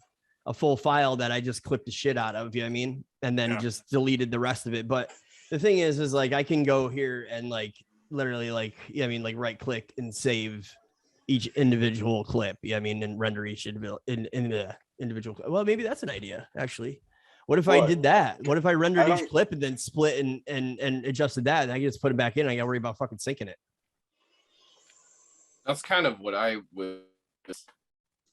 full file that I just clipped the shit out of, you know what I mean? And then Yeah. just deleted the rest of it. But the thing is like, I can go here and like, literally like, yeah, I mean, like right click and save each individual clip. Yeah, I mean, and render each individual in the individual. Well, maybe that's an idea actually. What if I What? did that? What if I rendered I each don't- clip and then split and adjusted that? And I can just put it back in. I got to worry about fucking syncing it. That's kind of what I was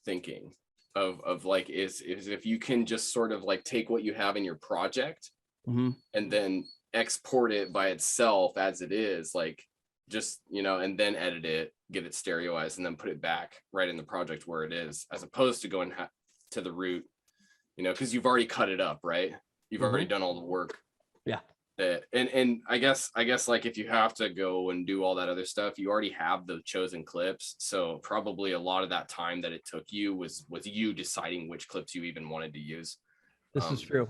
thinking of like is if you can just sort of like take what you have in your project Mhm. and then export it by itself as it is, like just, you know, and then edit it, get it stereoized, and then put it back right in the project where it is, as opposed to going to the root, you know, because you've already cut it up, right? You've already done all the work. Yeah. And I guess like if you have to go and do all that other stuff, you already have the chosen clips. So probably a lot of that time that it took you was you deciding which clips you even wanted to use. This is true.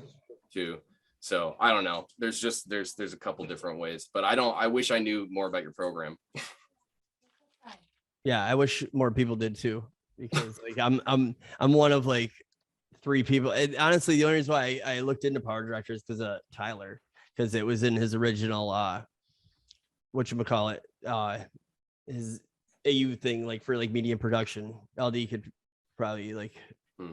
Too. So I don't know. There's a couple different ways, but I wish I knew more about your program. Yeah, I wish more people did too, because like I'm one of like 3 people. And honestly, the only reason why I looked into Power Director is because of Tyler, because it was in his original whatchamacallit, his AU thing, like for like media production. LD could probably like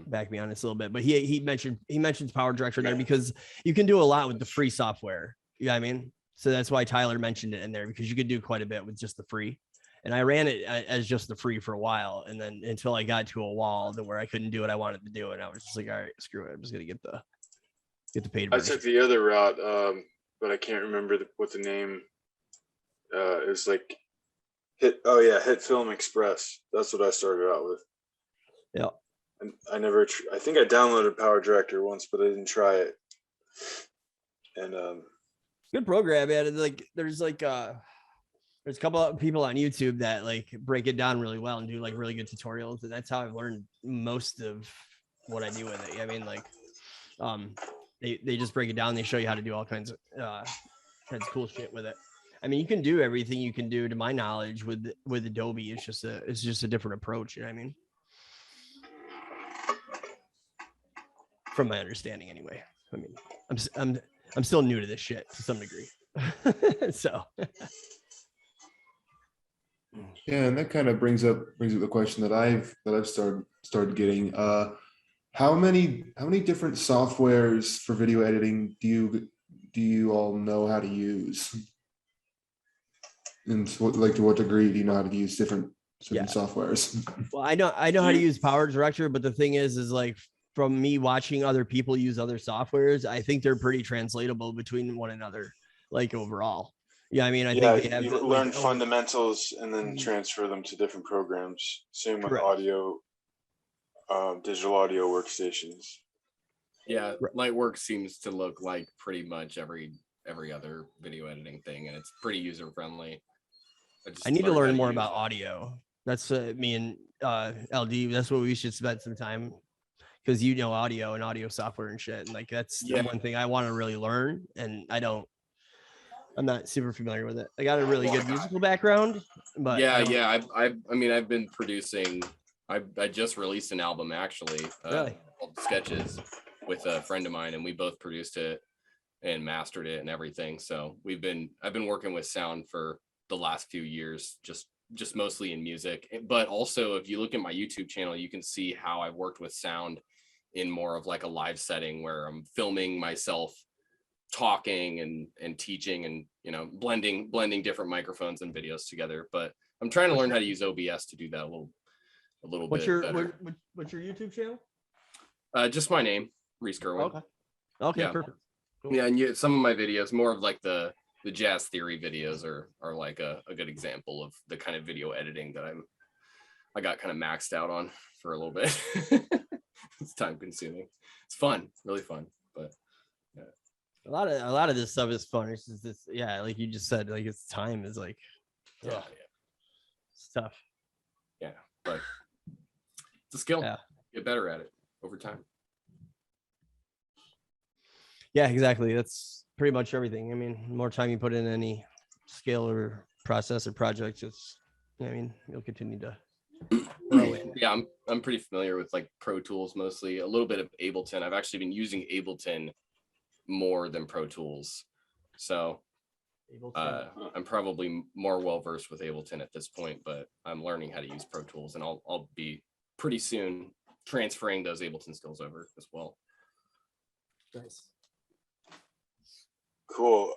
back me on this a little bit, but he mentions Power Director there because you can do a lot with the free software. You know what I mean? So that's why Tyler mentioned it in there, because you could do quite a bit with just the free. And I ran it as just the free for a while, and then until I got to a wall that where I couldn't do what I wanted to do, and I was just like, all right, screw it, I'm just gonna get the paid I version. took the other route, but I can't remember what the name. It was like Hit Film Express. That's what I started out with. Yeah. And I never. I think I downloaded Power Director once, but I didn't try it. And Good program, man. And like there's a couple of people on YouTube that like break it down really well and do like really good tutorials, and that's how I've learned most of what I do with it. I mean, like they just break it down, they show you how to do all kinds of cool shit with it. I mean, you can do everything you can do, to my knowledge, with Adobe. It's just a different approach, you know what I mean? From my understanding anyway. I mean, I'm still new to this shit to some degree. So Yeah, and that kind of brings up the question that I've started getting. How many different softwares for video editing do you all know how to use? And to what degree do you know how to use different softwares? well, I know how to use Power Director, but the thing is like from me watching other people use other softwares, I think they're pretty translatable between one another, like overall. Yeah, I mean, I think they have you learn fundamentals and then transfer them to different programs. Same with Correct. audio, digital audio workstations. Yeah, Lightwork seems to look like pretty much every other video editing thing, and it's pretty user friendly. I need to learn more about audio. That's me and LD. That's what we should spend some time, because you know audio and audio software and shit, and like that's the one thing I want to really learn, and I'm not super familiar with it. I got a really good musical background, but I mean, I've been producing. I just released an album actually, really? called Sketches, with a friend of mine, and we both produced it and mastered it and everything. So I've been working with sound for the last few years, just just mostly in music. But also, if you look at my YouTube channel, you can see how I've worked with sound in more of like a live setting where I'm filming myself talking and teaching and, you know, blending different microphones and videos together. But I'm trying to learn how to use OBS to do that a little What's bit your better. what's your YouTube channel? Just my name, Reese Gerwin. Okay. Okay, Yeah. perfect. Cool. Yeah, and some of my videos, more of like the jazz theory videos are like a good example of the kind of video editing that I got kind of maxed out on for a little bit. It's time consuming. It's fun, really fun, but yeah. A lot of this stuff is fun. It's just this, yeah, like you just said, like it's time is like, Yeah, ugh, it's tough. yeah, but it's a skill. Yeah. Get better at it over time. Yeah, exactly. That's pretty much everything. I mean, the more time you put in any skill or process or project, I mean, you'll continue to grow in. Yeah, I'm pretty familiar with like Pro Tools, mostly a little bit of Ableton. I've actually been using Ableton more than Pro Tools, so I'm probably more well versed with Ableton at this point. But I'm learning how to use Pro Tools, and I'll be pretty soon transferring those Ableton skills over as well. Nice. Cool.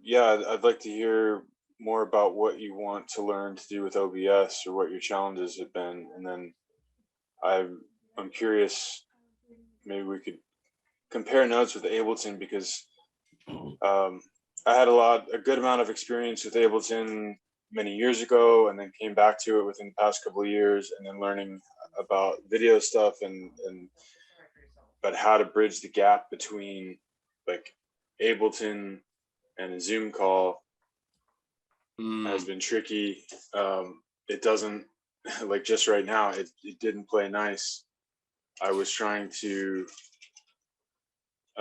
Yeah, I'd like to hear more about what you want to learn to do with OBS or what your challenges have been. And then I'm curious, maybe we could compare notes with Ableton, because I had a good amount of experience with Ableton many years ago, and then came back to it within the past couple of years, and then learning about video stuff but how to bridge the gap between like Ableton and a Zoom call has been tricky. It doesn't, like just right now, it didn't play nice. I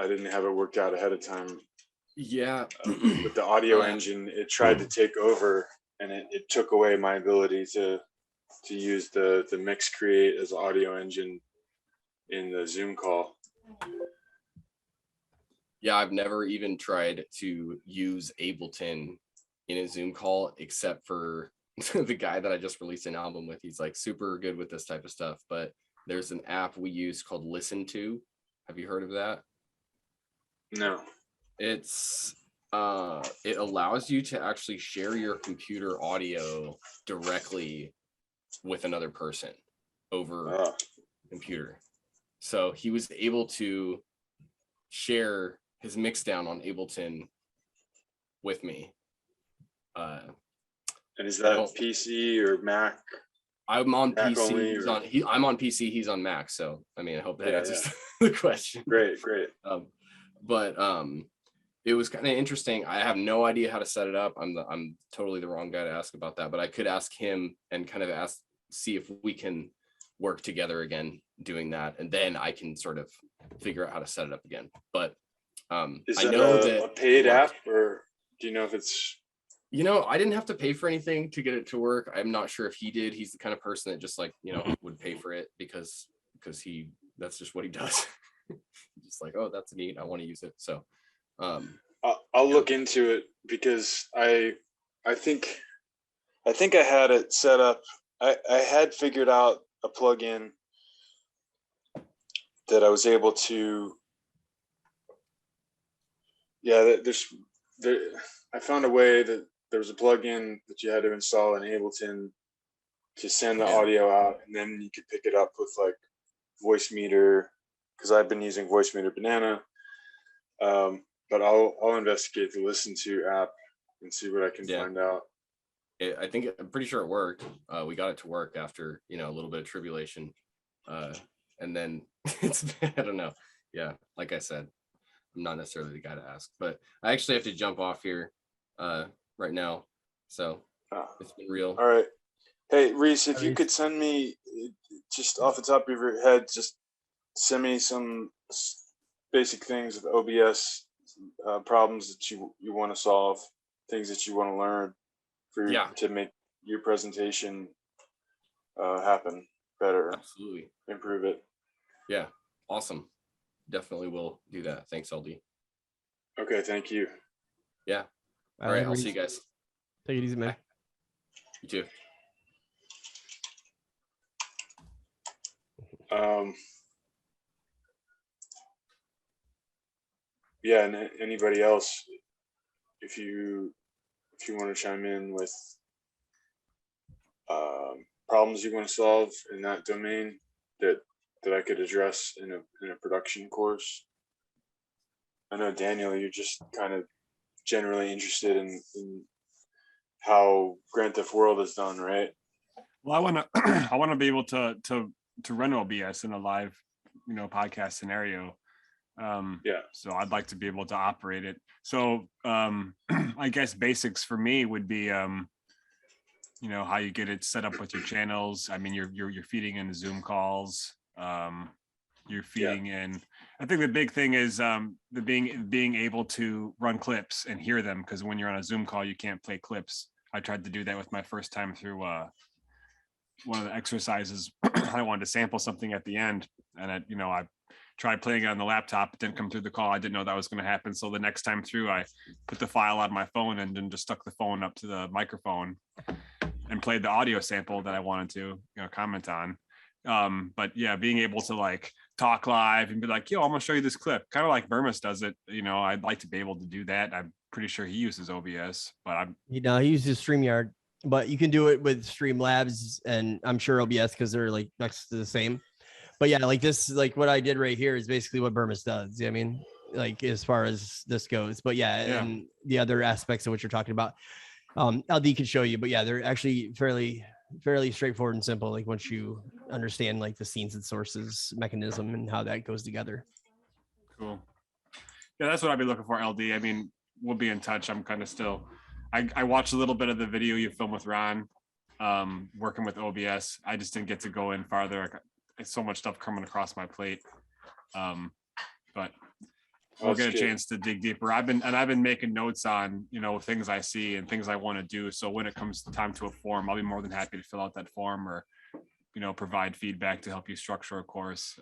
didn't have it worked out ahead of time. Yeah. With the audio engine, it tried to take over, and it took away my ability to use the mix create as audio engine in the Zoom call. Yeah, I've never even tried to use Ableton in a Zoom call, except for the guy that I just released an album with. He's like super good with this type of stuff. But there's an app we use called Listen To. Have you heard of that? No. It's it allows you to actually share your computer audio directly with another person over computer. So he was able to share his mix down on Ableton with me. And is that PC or Mac? I'm on Mac PC. only, I'm on PC. He's on Mac. So I mean, I hope that answers the question. Great. But it was kind of interesting. I have no idea how to set it up. I'm totally the wrong guy to ask about that. But I could ask him and kind of see if we can work together again doing that, and then I can sort of figure out how to set it up again. But is I that know that a paid app, or do you know if it's? You know, I didn't have to pay for anything to get it to work. I'm not sure if he did. He's the kind of person that just like, you know, would pay for it because that's just what he does. Just like, oh, that's neat, I want to use it. So I'll look into it, because I think I had it set up. I had figured out a plugin that I was able to. Yeah, I found a way that there was a plugin that you had to install in Ableton to send the audio out, and then you could pick it up with like Voice Meter, because I've been using Voice Meter Banana. But I'll investigate the Listen To app and see what I can find out. I'm pretty sure it worked. We got it to work after, you know, a little bit of tribulation. And then I don't know. Yeah, like I said, I'm not necessarily the guy to ask, but I actually have to jump off here right now. So it's been real. All right. Hey, Reese, if you could send me, just off the top of your head, just send me some basic things with OBS, problems that you want to solve, things that you want to learn to make your presentation happen better. Absolutely. Improve it. Yeah. Awesome. Definitely will do that. Thanks, LD. Okay. Thank you. Yeah. All right. I'll see you guys. Take it easy, man. You too. Yeah, and anybody else, if you want to chime in with problems you want to solve in that domain that I could address in a production course. I know, Daniel, you're just kind of generally interested in how Grand Theft World is done, right? Well, I want to I want to be able to run OBS in a live, podcast scenario. Yeah. So I'd like to be able to operate it. So I guess basics for me would be how you get it set up with your channels. I mean, you're feeding in Zoom calls. You're feeding in. I think the big thing is the being able to run clips and hear them, because when you're on a Zoom call, you can't play clips. I tried to do that with my first time through one of the exercises. I wanted to sample something at the end, and I tried playing it on the laptop. It didn't come through the call. I didn't know that was going to happen. So the next time through, I put the file on my phone and then just stuck the phone up to the microphone and played the audio sample that I wanted to comment on. But yeah, being able to like talk live and be like, yo, I'm gonna show you this clip, kind of like Burmis does it. I'd like to be able to do that. I'm pretty sure he uses OBS, but he uses StreamYard, but you can do it with Streamlabs and I'm sure OBS because they're like next to the same. But yeah, like this, like what I did right here is basically what Burmis does. I mean, like as far as this goes, but yeah, and the other aspects of what you're talking about, LD can show you, but yeah, they're actually fairly straightforward and simple. Like once you understand like the scenes and sources mechanism and how that goes together. Cool. Yeah, that's what I'd be looking for, LD. I mean, we'll be in touch. I'm kind of still, I watched a little bit of the video you filmed with Ron, working with OBS. I just didn't get to go in farther. It's so much stuff coming across my plate. But we'll get a chance to dig deeper. I've been making notes on, things I see and things I want to do. So when it comes time to a form, I'll be more than happy to fill out that form or, provide feedback to help you structure a course.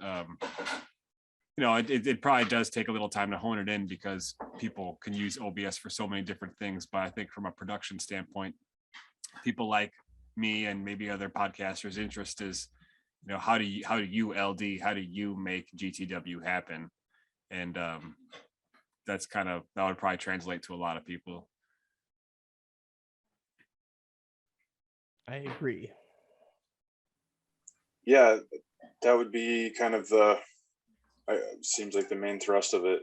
It probably does take a little time to hone it in because people can use OBS for so many different things. But I think from a production standpoint, people like me and maybe other podcasters' interest is, how do you LD, how do you make GTW happen? And that would probably translate to a lot of people. I agree. Yeah, that would be kind of seems like the main thrust of it.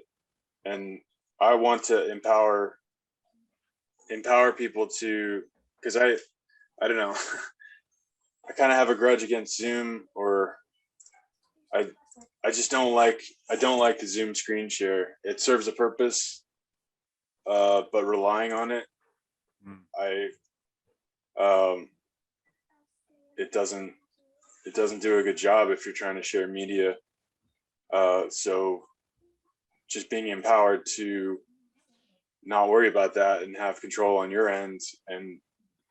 And I want to empower people to, because I don't know, I kind of have a grudge against Zoom, or I just don't like the Zoom screen share. It serves a purpose, but relying on it, it doesn't do a good job if you're trying to share media. So just being empowered to not worry about that and have control on your end, and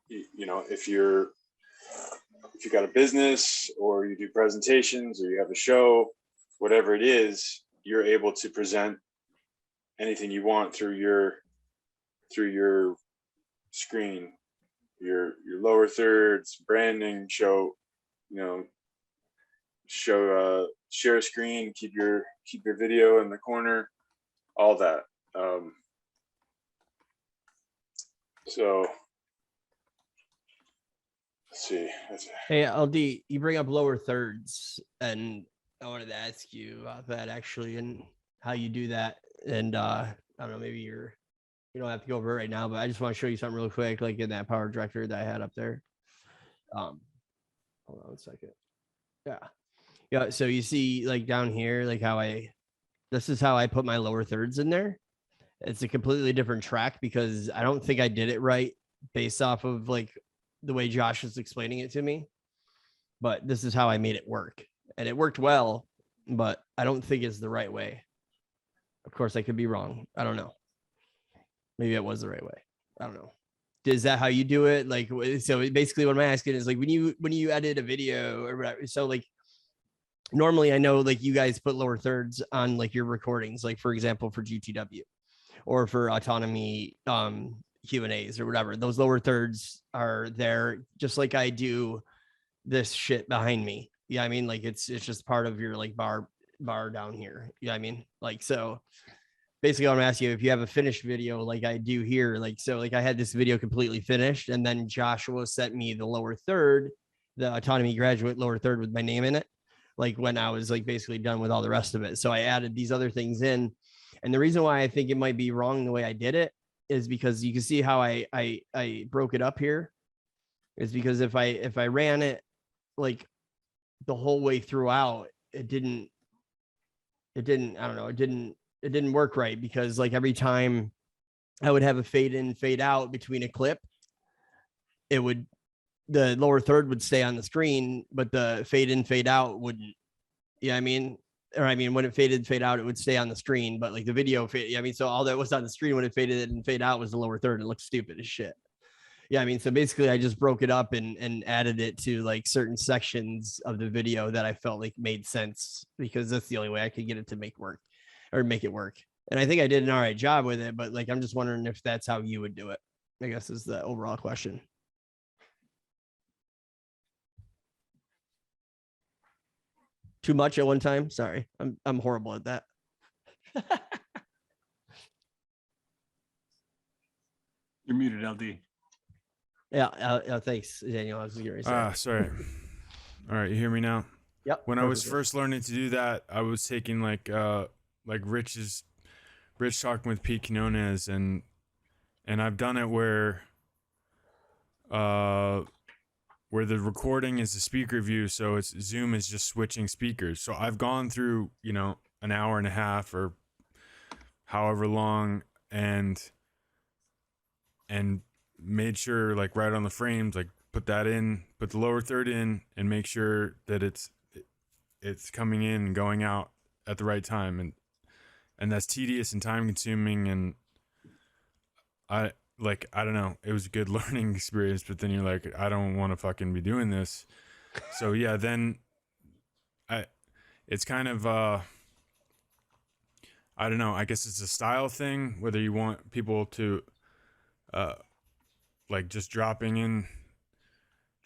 if you got a business or you do presentations or you have a show, whatever it is, you're able to present anything you want through your screen, your lower thirds, branding, share a screen, keep your video in the corner, all that. So let's see. Hey, LD, you bring up lower thirds, and I wanted to ask you about that actually, and how you do that. And I don't know, maybe you don't have to go over it right now, but I just want to show you something real quick, like in that power director that I had up there. Hold on 1 second. Yeah. So you see, like down here, like this is how I put my lower thirds in there. It's a completely different track because I don't think I did it right based off of like the way Josh was explaining it to me. But this is how I made it work, and it worked well, but I don't think it's the right way. Of course, I could be wrong. I don't know. Maybe it was the right way. I don't know. Is that how you do it? Like, so basically what I'm asking is like, when you edit a video or whatever, so like, normally I know like you guys put lower thirds on like your recordings, like for example, for GTW or for Autonomy Q&As or whatever. Those lower thirds are there just like I do this shit behind me. Yeah, I mean, like it's just part of your like bar down here. Yeah, I mean, like so basically I'm asking you if you have a finished video like I do here. Like so like I had this video completely finished, and then Joshua sent me the lower third, the autonomy graduate lower third with my name in it, like when I was like basically done with all the rest of it. So I added these other things in. And the reason why I think it might be wrong the way I did it is because you can see how I broke it up here is because if I ran it like the whole way throughout, it didn't I don't know, it didn't work right, because like every time I would have a fade in, fade out between a clip, the lower third would stay on the screen, but the fade in, fade out wouldn't. Yeah, I mean, or I mean, when it faded, fade out, it would stay on the screen, but like the video fade. I mean, so all that was on the screen when it faded and fade out was the lower third. It looked stupid as shit. Yeah, I mean, so basically I just broke it up and added it to like certain sections of the video that I felt like made sense, because that's the only way I could get it to make it work. And I think I did an all right job with it, but like, I'm just wondering if that's how you would do it, I guess is the overall question. Too much at one time? Sorry, I'm horrible at that. You're muted, LD. Yeah, thanks, Daniel. I was getting ready to say. Sorry. All right, you hear me now? Yep. When I was first learning to do that, I was taking like Rich talking with Pete Quinones, and I've done it where the recording is the speaker view, so it's Zoom is just switching speakers. So I've gone through, an hour and a half or however long, and made sure, like right on the frames, like put the lower third in, and make sure that it's coming in and going out at the right time, and that's tedious and time consuming, and I don't know, it was a good learning experience, but then you're like, I don't want to fucking be doing this. So yeah, then it's kind of I don't know, I guess it's a style thing, whether you want people to like just dropping in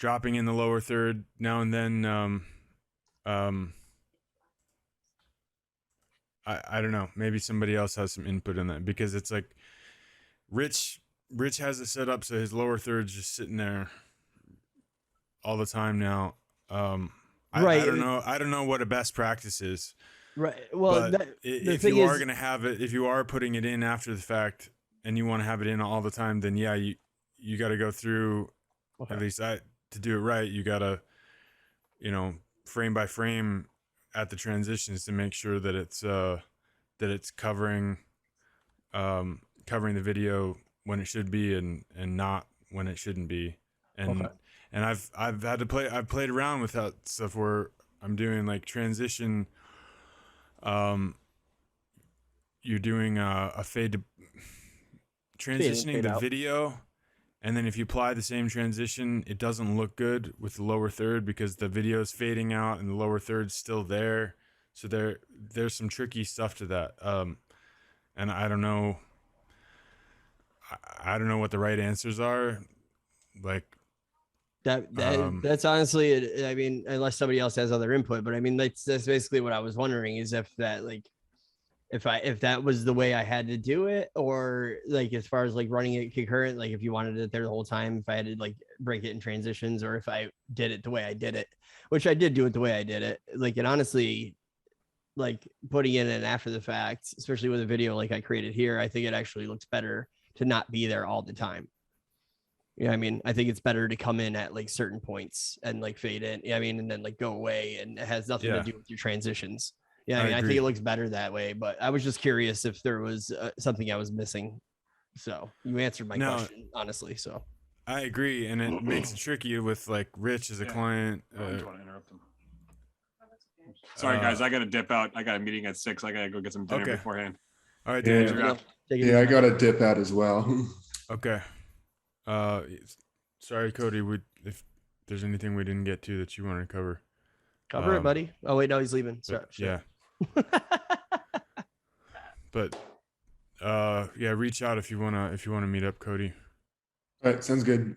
the lower third now and then. I don't know, maybe somebody else has some input in that, because it's like Rich has it set up so his lower third's just sitting there all the time now. Right. I don't know what a best practice is. Right. Well, but if you are going to have it, if you are putting it in after the fact and you want to have it in all the time, then yeah, you got to go through, at least to do it right. You got to, frame by frame at the transitions to make sure that it's covering the video when it should be, and not when it shouldn't be. And I've played around with that stuff where I'm doing like transition. You're doing a fade to transitioning the video, and then if you apply the same transition, it doesn't look good with the lower third because the video is fading out and the lower third's still there. So there's some tricky stuff to that. And I don't know what the right answers are. Like that's honestly it. I mean, unless somebody else has other input, but I mean, that's basically what I was wondering, is if that, like, if that was the way I had to do it, or like as far as like running it concurrent, like if you wanted it there the whole time, if I had to like break it in transitions, or if I did it the way I did it, which I did do it the way I did it. Like, and honestly, like putting it in after the fact, especially with a video like I created here, I think it actually looks better to not be there all the time. Yeah, I mean, I think it's better to come in at like certain points and like fade in. Yeah, I mean, and then like go away, and it has nothing to do with your transitions. Yeah, I mean, I think it looks better that way. But I was just curious if there was something I was missing. So you answered my question, honestly. So I agree, and it makes it tricky with like Rich as a client. I don't want to interrupt him. Sorry, guys, I got to dip out. I got a meeting at 6. I got to go get some dinner beforehand. All right, Dan. Yeah, I got to dip out as well. Okay. Sorry, Cody. If there's anything we didn't get to that you want to cover it, buddy. Oh wait, no, he's leaving. Sorry. Yeah. But yeah, reach out if you wanna meet up, Cody. All right, sounds good.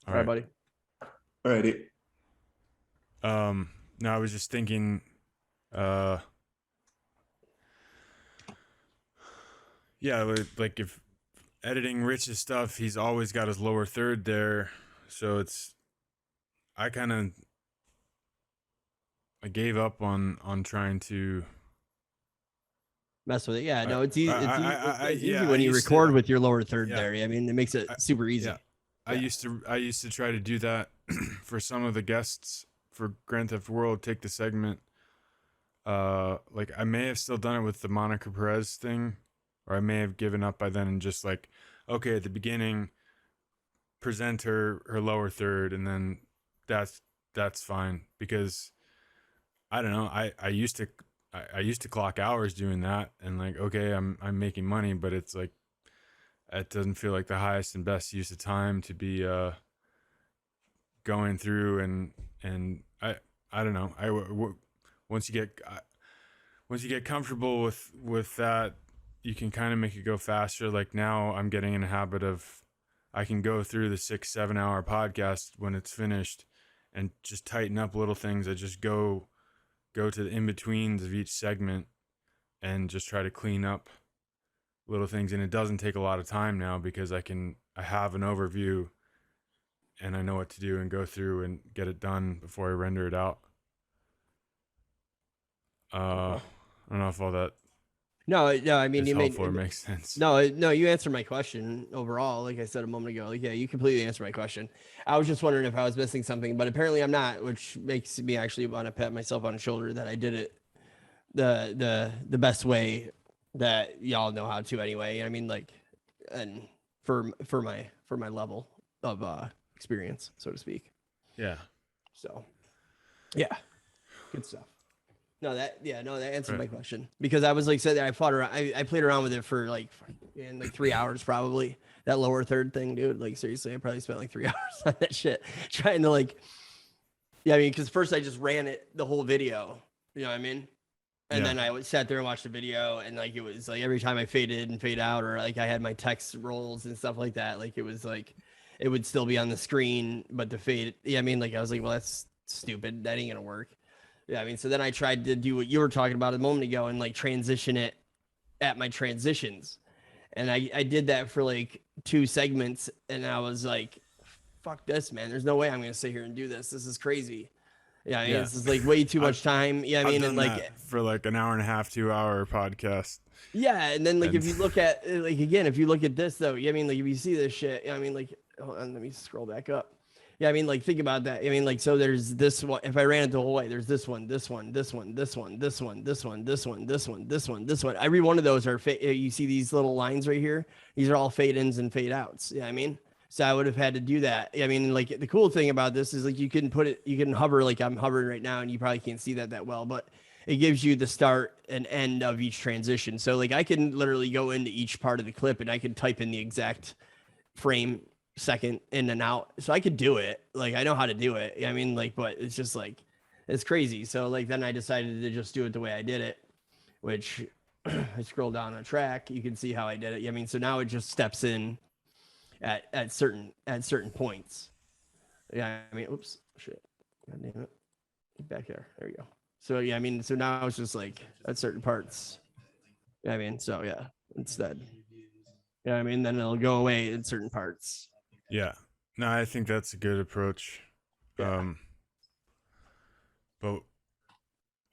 All right, buddy. All righty. No, I was just thinking, yeah, like if editing Rich's stuff, he's always got his lower third there, so I gave up on trying to Mess with it. Yeah, no, it's easy. It's easy yeah, when I you used to- record with your lower third yeah. there. I mean, it makes it super easy. Yeah. I used to try to do that for some of the guests for Grand Theft World. Take the segment. Like I may have still done it with the Monica Perez thing, or I may have given up by then and just like, okay, at the beginning, present her lower third, and then that's fine, because I don't know. I used to clock hours doing that, and like, okay, I'm making money, but it's like, it doesn't feel like the highest and best use of time to be going through and I don't know. Once you get comfortable with that, you can kind of make it go faster. Like now I'm getting in a habit of, I can go through the 6-7 hour podcast when it's finished and just tighten up little things. I just go to the in-betweens of each segment and just try to clean up little things. And it doesn't take a lot of time now because I have an overview and I know what to do and go through and get it done before I render it out. I don't know if all that No, I mean, is you helpful or made makes sense. no, you answered my question overall. Like I said a moment ago, like, yeah, you completely answered my question. I was just wondering if I was missing something, but apparently I'm not, which makes me actually want to pat myself on the shoulder that I did it the best way that y'all know how to anyway. I mean, like, and for my level of experience, so to speak. Yeah. So, yeah, good stuff. No, that answered my question, because I was like said I fought around. I played around with it for like 3 hours probably. That lower third thing, dude. Like seriously, I probably spent like 3 hours on that shit trying to like. Yeah, I mean, because first I just ran it the whole video. You know what I mean? And then I sat there and watched the video, and like it was like every time I faded and fade out, or like I had my text rolls and stuff like that. Like it was like it would still be on the screen, but the fade. Yeah, I mean, like I was like, well, that's stupid. That ain't gonna work. Yeah, I mean, so then I tried to do what you were talking about a moment ago and like transition it at my transitions. And I did that for like 2 segments, and I was like, fuck this, man. There's no way I'm going to sit here and do this. This is crazy. Yeah, I mean, this is like way too much time. Yeah, I mean, and like for like an hour and a half, 2 hour podcast. Yeah, and then like if you look at like again, if you look at this though, I mean, like if you see this shit, I mean, like hold on, let me scroll back up. Yeah, I mean, like think about that. I mean, like so there's this one. If I ran it the whole way, there's this one, this one, this one, this one, this one, this one, this one, this one, this one, this one. Every one of those are you see these little lines right here. These are all fade ins and fade outs. Yeah, I mean, so I would have had to do that. I mean, like the cool thing about this is like you can put it, you can hover like I'm hovering right now, and you probably can't see that well, but it gives you the start and end of each transition. So like I can literally go into each part of the clip and I can type in the exact frame second in and out. So I could do it. Like I know how to do it. I mean, like, but it's just like, it's crazy. So like, then I decided to just do it the way I did it, which I scroll down a track. You can see how I did it. I mean, so now it just steps in at certain points. Yeah. I mean, oops, shit. God damn it. Get back there. There you go. So yeah, I mean, so now it's just like at certain parts. Yeah, I mean, so yeah, instead. Yeah, I mean, then it'll go away in certain parts. Yeah. No, I think that's a good approach. Yeah. But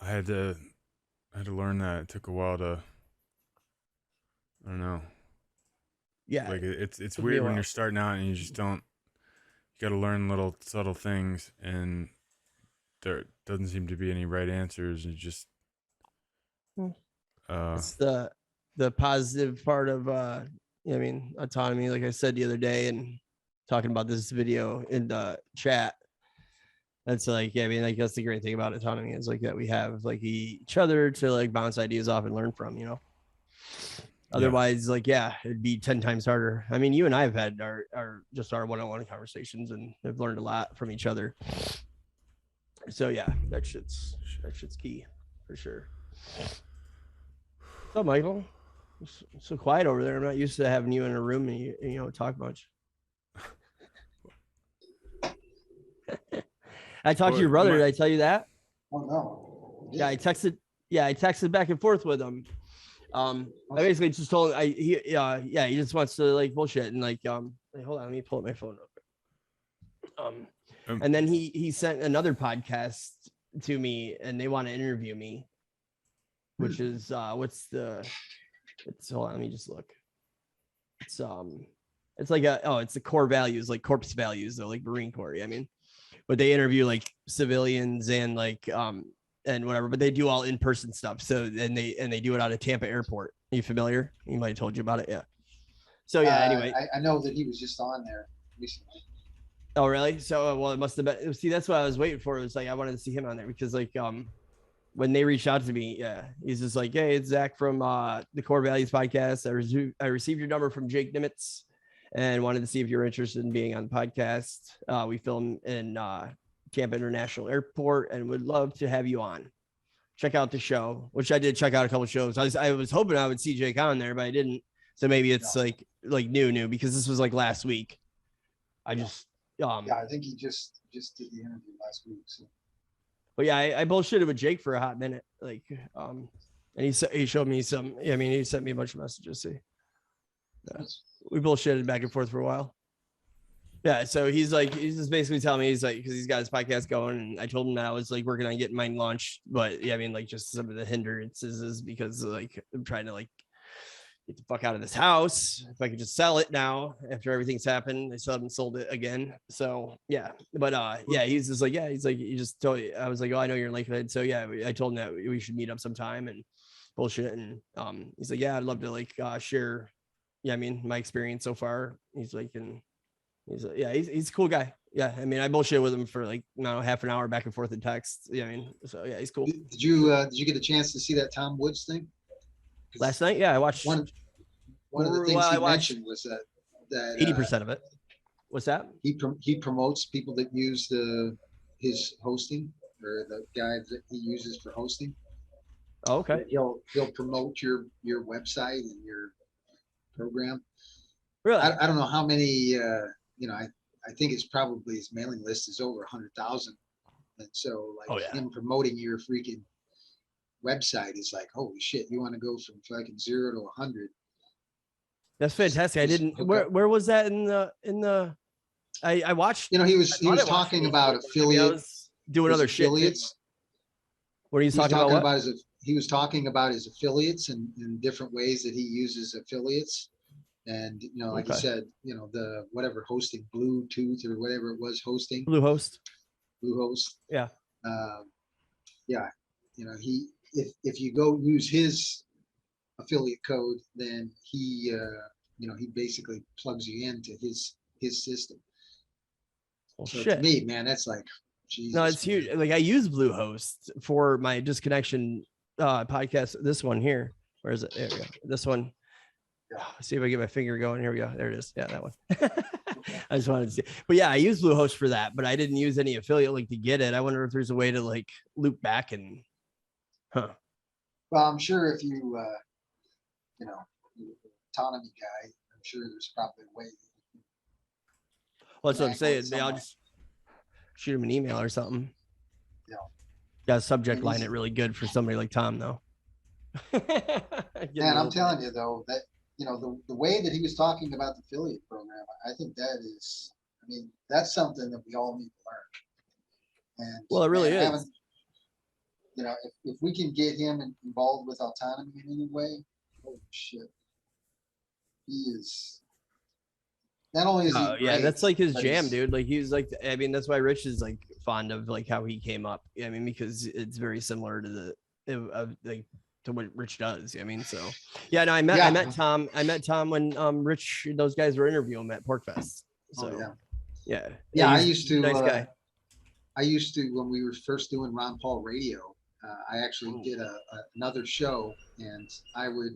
I had to learn that. It took a while to, I don't know. Yeah. Like it's weird when you're starting out and you just don't, you got to learn little subtle things, and there doesn't seem to be any right answers. You just, it's the positive part of, I mean, autonomy, like I said the other day, and talking about this video in the chat. That's like, yeah, I mean, like that's the great thing about autonomy is like that we have like each other to like bounce ideas off and learn from, you know. Otherwise, like, yeah, it'd be 10 times harder. I mean, you and I have had our one-on-one conversations and have learned a lot from each other. So yeah, that shit's key for sure. So Michael, it's so quiet over there. I'm not used to having you in a room and you know talk much. I talked to your Well, brother. my- Did I tell you that? Oh, no. Yeah, I texted. Yeah, I texted back and forth with him. I basically just told him he just wants to like bullshit and like wait, hold on, let me pull up my phone up. And then he sent another podcast to me and they want to interview me, which is hold on, let me just look. It's like it's the core values, like corpse values though, like Marine Corps. I mean, but they interview like civilians and like and whatever, but they do all in-person stuff. So and they do it out of Tampa Airport. Are you familiar? He might have told you about it. Yeah. So yeah, anyway. I know that he was just on there recently. Oh, really? So well, it must have been. See, that's what I was waiting for. It was like I wanted to see him on there because like when they reached out to me, yeah, he's just like, hey, it's Zach from the Core Values podcast. I received your number from Jake Nimitz and wanted to see if you're interested in being on the podcast. We film in Tampa International Airport and would love to have you on. Check out the show, which I did check out a couple of shows. I was hoping I would see Jake on there, but I didn't. So maybe it's like new because this was like last week. I just yeah, I think he just did the interview last week. So. But yeah, I bullshitted with Jake for a hot minute, like and he showed me some. I mean, he sent me a bunch of messages. See, we bullshitted back and forth for a while. Yeah, so he's just basically telling me, he's like, because he's got his podcast going, and I told him that I was like working on getting mine launched, but yeah, I mean, like just some of the hindrances is because like I'm trying to like get the fuck out of this house. If I could just sell it now after everything's happened, I still haven't sold it again. So yeah, but yeah, he's just like, yeah, he's like, you just told me. I was like, oh, I know you're in Lakewood, so yeah, I told him that we should meet up sometime and bullshit, and he's like, yeah, I'd love to like share, yeah, I mean, my experience so far. He's like, and he's like, yeah, he's a cool guy. Yeah, I mean, I bullshit with him for like half an hour back and forth in text. Yeah, I mean, so yeah, he's cool. Did you get a chance to see that Tom Woods thing? Last night, yeah, I watched one of the things he mentioned was that 80% of it. What's that? He promotes people that use his hosting or the guy that he uses for hosting. Oh, okay. He'll promote your website and your program. Really? I don't know how many. I think it's probably his mailing list is over 100,000, and so like him promoting your freaking website is like, holy shit, you want to go from fucking 0 to 100. That's fantastic. I didn't. Where was that in the? I watched. He was talking about affiliates. Doing other shit. What are you talking about? He was talking about his affiliates and different ways that he uses affiliates. And like you said, the whatever hosting, Bluetooth or whatever it was hosting. Bluehost. Yeah. Yeah. If you go use his affiliate code, then he basically plugs you into his system. Well, so shit. To me, man, that's like, Jesus, no, it's huge. Like I use Bluehost for my disconnection podcast. This one here. Where is it? There we go. This one. See if I get my finger going. Here we go. There it is. Yeah, that one. I just wanted to see. But yeah, I use Bluehost for that, but I didn't use any affiliate link to get it. I wonder if there's a way to like loop back and Well, I'm sure if you autonomy guy, I'm sure there's probably a way. Well, that's what I'm saying. I'll just shoot him an email or something. Yeah. Got a subject line it really good for somebody like Tom, though. Man, I'm telling you though that the way that he was talking about the affiliate program, I think that is, that's something that we all need to learn. And well, it really is. If we can get him involved with autonomy in any way, holy shit, he is. Not only is he yeah, great, that's like his jam, dude. Like he's like, that's why Rich is like fond of like how he came up. Because it's very similar to to what Rich does. So yeah, no, I met Tom. I met Tom when Rich, those guys were interviewing him at Porkfest. So yeah. I used to. Nice guy. I used to, when we were first doing Ron Paul Radio, I actually did another show, and I would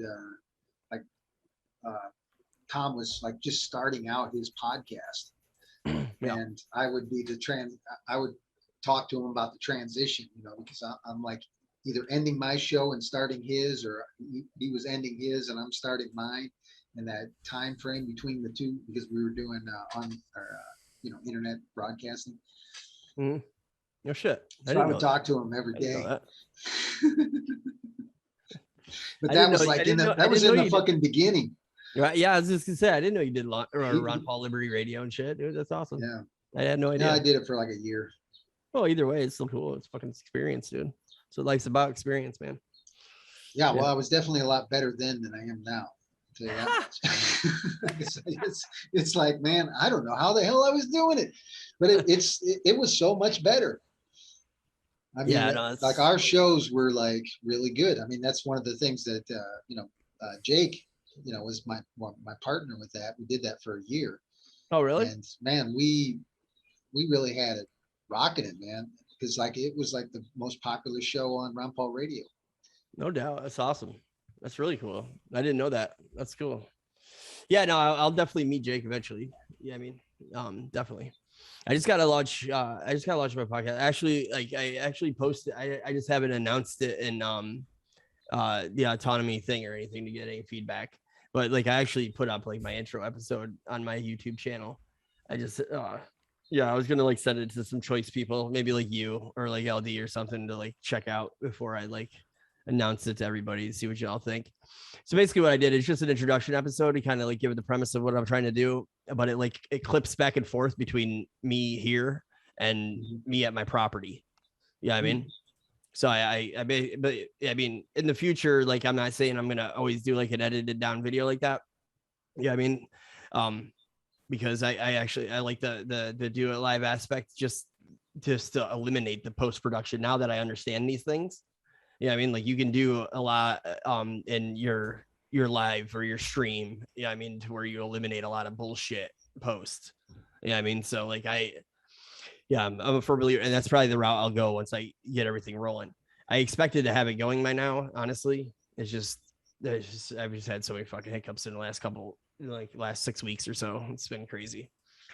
Tom was like just starting out his podcast, and I would be I would talk to him about the transition, because I'm like either ending my show and starting his, or he was ending his and I'm starting mine, and that time frame between the two, because we were doing on our internet broadcasting. Mm-hmm. Oh shit! So I would talk to him every I didn't day. know that. But I that didn't was know- like I didn't know- I that was didn't in know the you did- fucking beginning. Right? Yeah, I was just gonna say I didn't know you did Ron Paul Liberty Radio and shit, dude. That's awesome. Yeah. I had no idea. Yeah, I did it for like a year. Well, either way, it's still cool. It's fucking experience, dude. So life's about experience, man. Yeah, well, Yeah. I was definitely a lot better then than I am now. I'll tell you that much. it's like, man, I don't know how the hell I was doing it, but it was so much better. I mean, Yeah, no, like our shows were like really good. I mean, that's one of the things that Jake, was my partner with that. We did that for a year, Oh, really? and man, we really had it rocking it, man, because like it was like the most popular show on Ron Paul Radio. No doubt. That's awesome. That's really cool. I didn't know that. That's cool. Yeah, no, I'll definitely meet Jake eventually. Yeah, I mean, definitely. I just gotta launch my podcast. Actually, like I actually posted, I just haven't announced it in the autonomy thing or anything to get any feedback. But like I actually put up like my intro episode on my YouTube channel. I just I was gonna like send it to some choice people, maybe like you or like LD or something to like check out before I like announce it to everybody to see what y'all think. So basically what I did is just an introduction episode to kind of like give it the premise of what I'm trying to do, but it clips back and forth between me here and me at my property. Yeah, I mean, so I mean, in the future, like I'm not saying I'm gonna always do like an edited down video like that. Yeah, I mean, because I like the do it live aspect just to eliminate the post production. Now that I understand these things, yeah, I mean, like you can do a lot in your live or your stream. Yeah, I mean, to where you eliminate a lot of bullshit post. Yeah, I mean, so like I'm a firm believer, and that's probably the route I'll go once I get everything rolling. I expected to have it going by now. Honestly, I've just had so many fucking hiccups in the last 6 weeks or so. It's been crazy.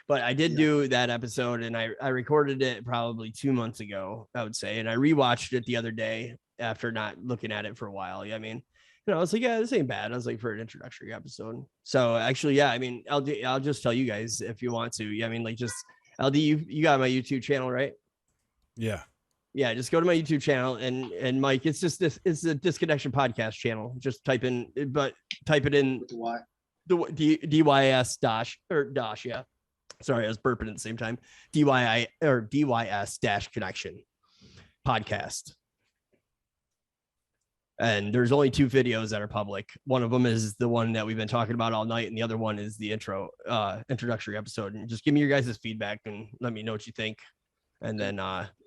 But I did do that episode, and I recorded it probably 2 months ago, I would say, and I rewatched it the other day after not looking at it for a while. Yeah, I mean, I was like, yeah, this ain't bad. I was like, for an introductory episode. So actually, yeah, I mean, I'll just tell you guys if you want to. Yeah, I mean, like just LD, you got my YouTube channel, right? Yeah. Yeah, just go to my YouTube channel and Mike, it's a Disconnection Podcast channel. Just type it in With the Y. the DYS dash, yeah. Sorry, I was burping at the same time. DYS dash connection podcast. And there's only 2 videos that are public. One of them is the one that we've been talking about all night, and the other one is the introductory episode. And just give me your guys' feedback and let me know what you think. And then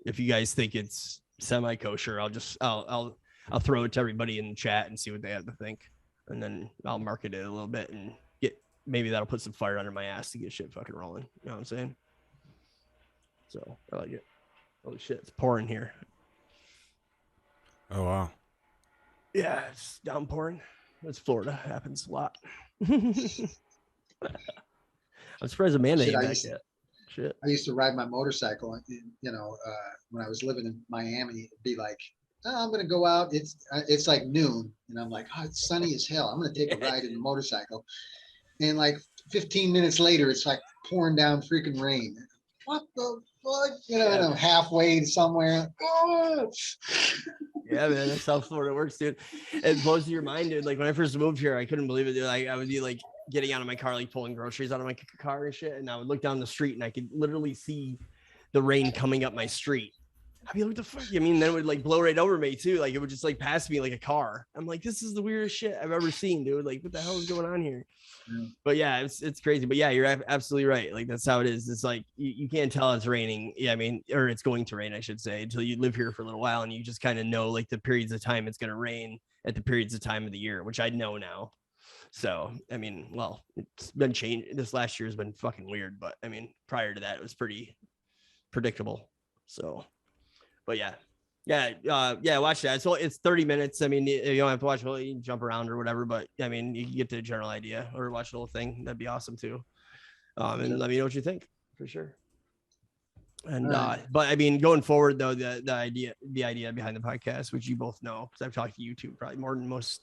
if you guys think it's semi-kosher, I'll throw it to everybody in the chat and see what they have to think. And then I'll market it a little bit and maybe that'll put some fire under my ass to get shit fucking rolling. You know what I'm saying? So I like it. Holy shit, it's pouring here. Oh wow. Yeah, it's downpouring. It's Florida. Happens a lot. I'm surprised Amanda ain't back yet. Shit. I used to ride my motorcycle, and when I was living in Miami, it'd be like, oh, I'm gonna go out. It's like noon, and I'm like, oh, it's sunny as hell. I'm gonna take a ride in the motorcycle, and like 15 minutes later, it's like pouring down freaking rain. What the fuck? And I'm halfway somewhere. Oh. Yeah, man, that's how Florida works, dude. It blows your mind, dude. Like when I first moved here, I couldn't believe it. Dude. Like I would be like getting out of my car, like pulling groceries out of my car and shit, and I would look down the street and I could literally see the rain coming up my street. I'd be like, what the fuck? I mean, then it would like blow right over me too. Like it would just like pass me like a car. I'm like, this is the weirdest shit I've ever seen, dude. Like, what the hell is going on here? Yeah. But yeah, it's crazy. But yeah, you're absolutely right. Like that's how it is. It's like you can't tell it's raining. Yeah, I mean, or it's going to rain, I should say, until you live here for a little while and you just kind of know like the periods of time it's going to rain at the periods of time of the year, which I know now. So, I mean, well, it's been changed. This last year has been fucking weird, but I mean, prior to that, it was pretty predictable. So, but yeah, watch that. So it's 30 minutes. I mean, you don't have to watch it, you can jump around or whatever, but I mean, you can get the general idea or watch the whole thing. That'd be awesome too. And let me know what you think for sure. And but I mean, going forward though, the idea behind the podcast, which you both know, because I've talked to you two probably more than most,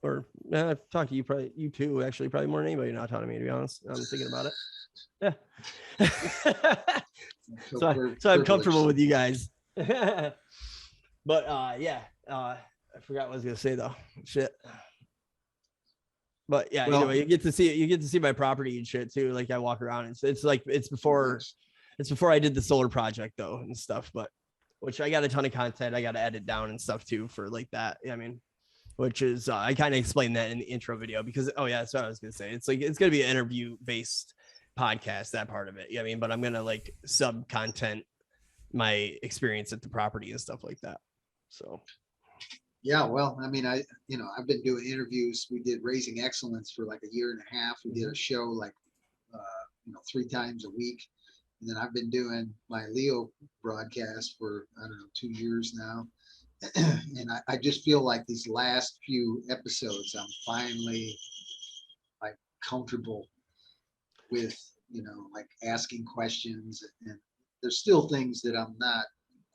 or I've talked to you probably you two actually probably more than anybody in autonomy, to be honest. I'm thinking about it. Yeah. So I'm comfortable with you guys. But yeah, I forgot what I was gonna say though. Shit. But yeah, Well- anyway, you get to see my property and shit too. Like I walk around. It's before I did the solar project though and stuff. But which I got a ton of content I got to edit down and stuff too for like that. I mean, which is I kind of explained that in the intro video because that's what I was gonna say. It's like it's gonna be an interview based podcast, that part of it. I mean, but I'm gonna like sub content my experience at the property and stuff like that. So Yeah, well, I mean, I've been doing interviews. We did Raising Excellence for like a year and a half. We did a show like, 3 times a week. And then I've been doing my Leo broadcast for, I don't know, 2 years now. And I just feel like these last few episodes, I'm finally like comfortable with, like asking questions. And there's still things that I'm not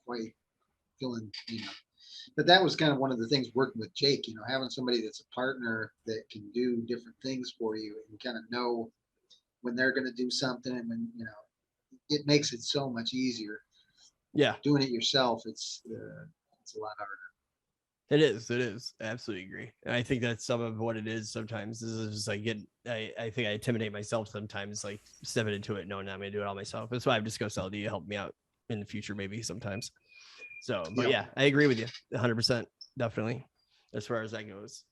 quite feeling, but that was kind of one of the things working with Jake, having somebody that's a partner that can do different things for you and kind of know when they're going to do something. And when, it makes it so much easier. yeah, Doing it yourself, it's a lot harder. it is. I absolutely agree. And I think that's some of what it is sometimes is just like I think I intimidate myself sometimes, like stepping into it, knowing I'm going to do it all myself. That's why I've discussed LD to help me out in the future, maybe sometimes. So, but yeah, I agree with you 100%. Definitely as far as that goes.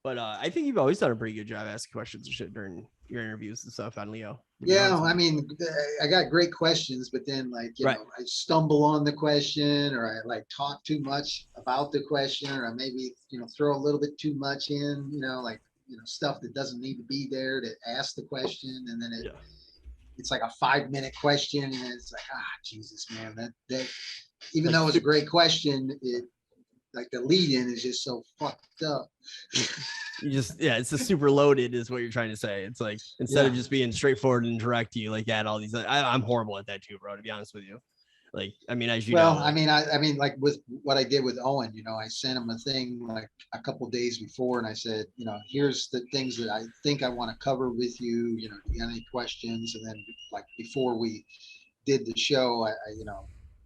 But I think you've always done a pretty good job asking questions and shit during your interviews and stuff on Leo. Yeah, I mean, I got great questions, but then like, I stumble on the question or I like talk too much about the question or I maybe, throw a little bit too much in, stuff that doesn't need to be there to ask the question. And then it's like a 5-minute question and it's like, Jesus, man, that even though it's a great question, it like the lead in is just so fucked up. It's a super loaded is what you're trying to say. It's like instead of just being straightforward and direct, you like add all these. I'm horrible at that too, bro, to be honest with you. Like, I mean, as you know, I mean, like with what I did with Owen, I sent him a thing like a couple days before and I said, here's the things that I think I want to cover with you, do you have any questions? And then like before we did the show, I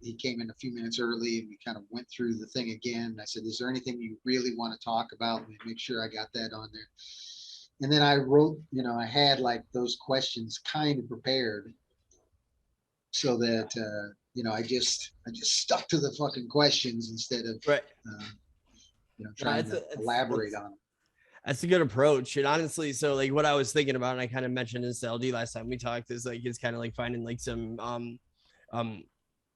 he came in a few minutes early and we kind of went through the thing again. I said, is there anything you really want to talk about? Let me make sure I got that on there. And then I wrote, I had like those questions kind of prepared so that, I just stuck to the fucking questions instead of, trying to elaborate on them. That's a good approach. And honestly, so like what I was thinking about, and I kind of mentioned this to LD last time we talked, is like, it's kind of like finding like some,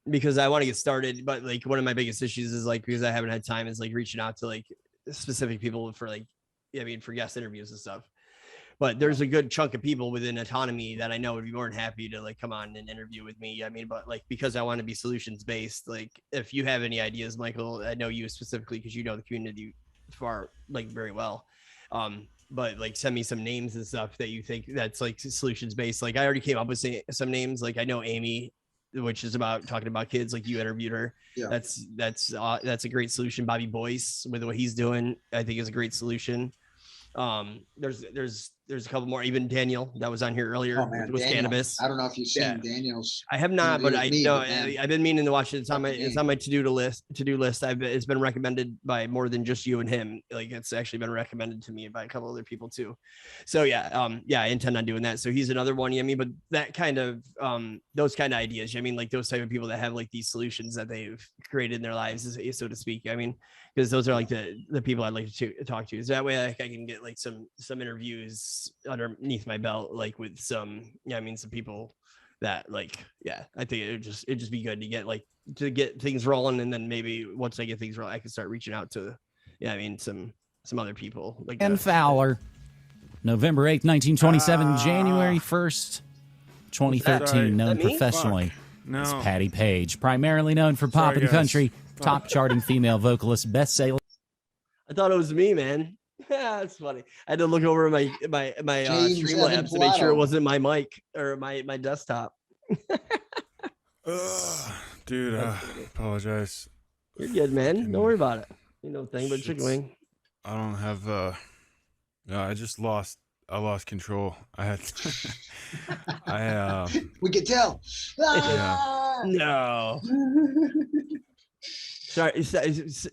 because I want to get started, but like one of my biggest issues is like, because I haven't had time is like reaching out to like specific people for like, for guest interviews and stuff. But there's a good chunk of people within AUTONOMY that I know would be more than happy to like come on and interview with me. But like, because I want to be solutions based, like if you have any ideas, Michael, I know you specifically because you know the community very well. But like send me some names and stuff that you think that's like solutions based. Like I already came up with some names. Like I know Amy, which is about talking about kids, like you interviewed her. Yeah. That's a great solution. Bobby Boyce with what he's doing, I think is a great solution. There's a couple more, even Daniel that was on here earlier with cannabis. I don't know if you've seen Daniel's. I have not, but I know I've been meaning to watch it. It's on my to-do list. It's been recommended by more than just you and him. Like it's actually been recommended to me by a couple other people too. So I intend on doing that. So he's another one. But that kind of those kind of ideas. Like those type of people that have like these solutions that they've created in their lives, so to speak. Because those are like the people I'd like to talk to. So that way I can get like some interviews underneath my belt, like with some people that like, I think it'd just be good to get things rolling. And then maybe once I get things rolling, I can start reaching out to, some other people. Like and Fowler, November 8th, 1927, January 1st, 2013, known professionally as Patty Page, primarily known for pop and country, top charting female vocalist, best-selling. I thought it was me, man. That's funny. I had to look over my Streamlabs to make sure it wasn't my mic or my desktop. Dude, apologize. You're good, man. Don't worry about it. Thing but chicken wing. I don't have I lost control. I had we could tell. No. Sorry, it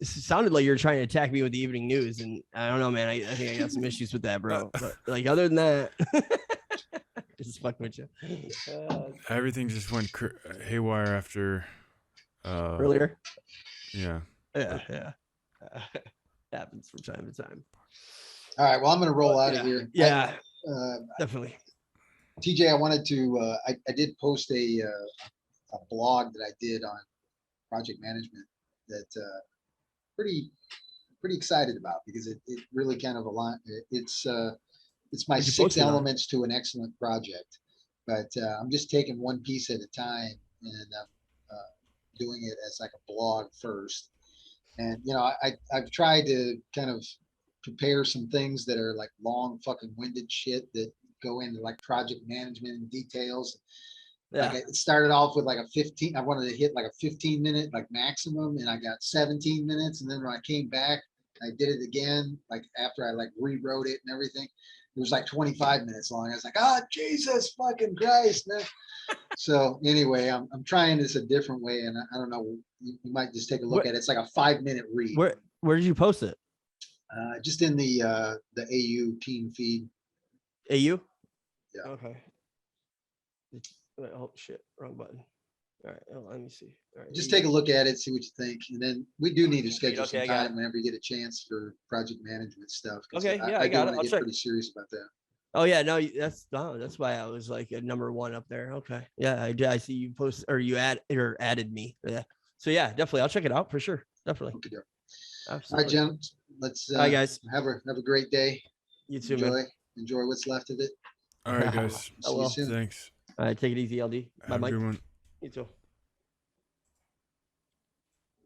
sounded like you were trying to attack me with the evening news, and I don't know, man. I think I got some issues with that, bro. But like, other than that, just fucking with you. Everything just went haywire after Earlier. Yeah. Yeah. Happens from time to time. All right. Well, I'm going to roll out of here. Yeah. Definitely. TJ, I wanted to. I did post a blog that I did on project management that pretty excited about, because it really kind of aligned. It's my 6 elements to an excellent project, but I'm just taking one piece at a time, and I'm doing it as like a blog first. And I've tried to kind of prepare some things that are like long fucking winded shit that go into like project management and details. Yeah. Like it started off with like a 15. I wanted to hit like a 15-minute like maximum, and I got 17 minutes. And then when I came back, I did it again. Like after I like rewrote it and everything, it was like 25 minutes long. I was like, oh Jesus fucking Christ, man. So anyway, I'm trying this a different way, and I don't know. You might just take a look at it. It's like a 5-minute read. Where did you post it? Just in the AU team feed. AU? Yeah. Okay. Oh shit, wrong button. All right, let me see. All right, just take a look at it, see what you think, and then we do need to schedule some time whenever you get a chance for project management stuff. Okay, yeah, I got it. I'll get check. Pretty serious about that. Oh yeah, no, that's why I was like a number 1 up there. Okay, yeah, I did. I see you post or you added me. Yeah, so yeah, definitely, I'll check it out for sure. Definitely. Okay, absolutely. All right, gents. Let's. Hi guys. Have a great day. You too, man. Man. Enjoy what's left of it. All right, guys. I will. Thanks. All right, take it easy, LD. Bye, Have a Mike. good one. You too.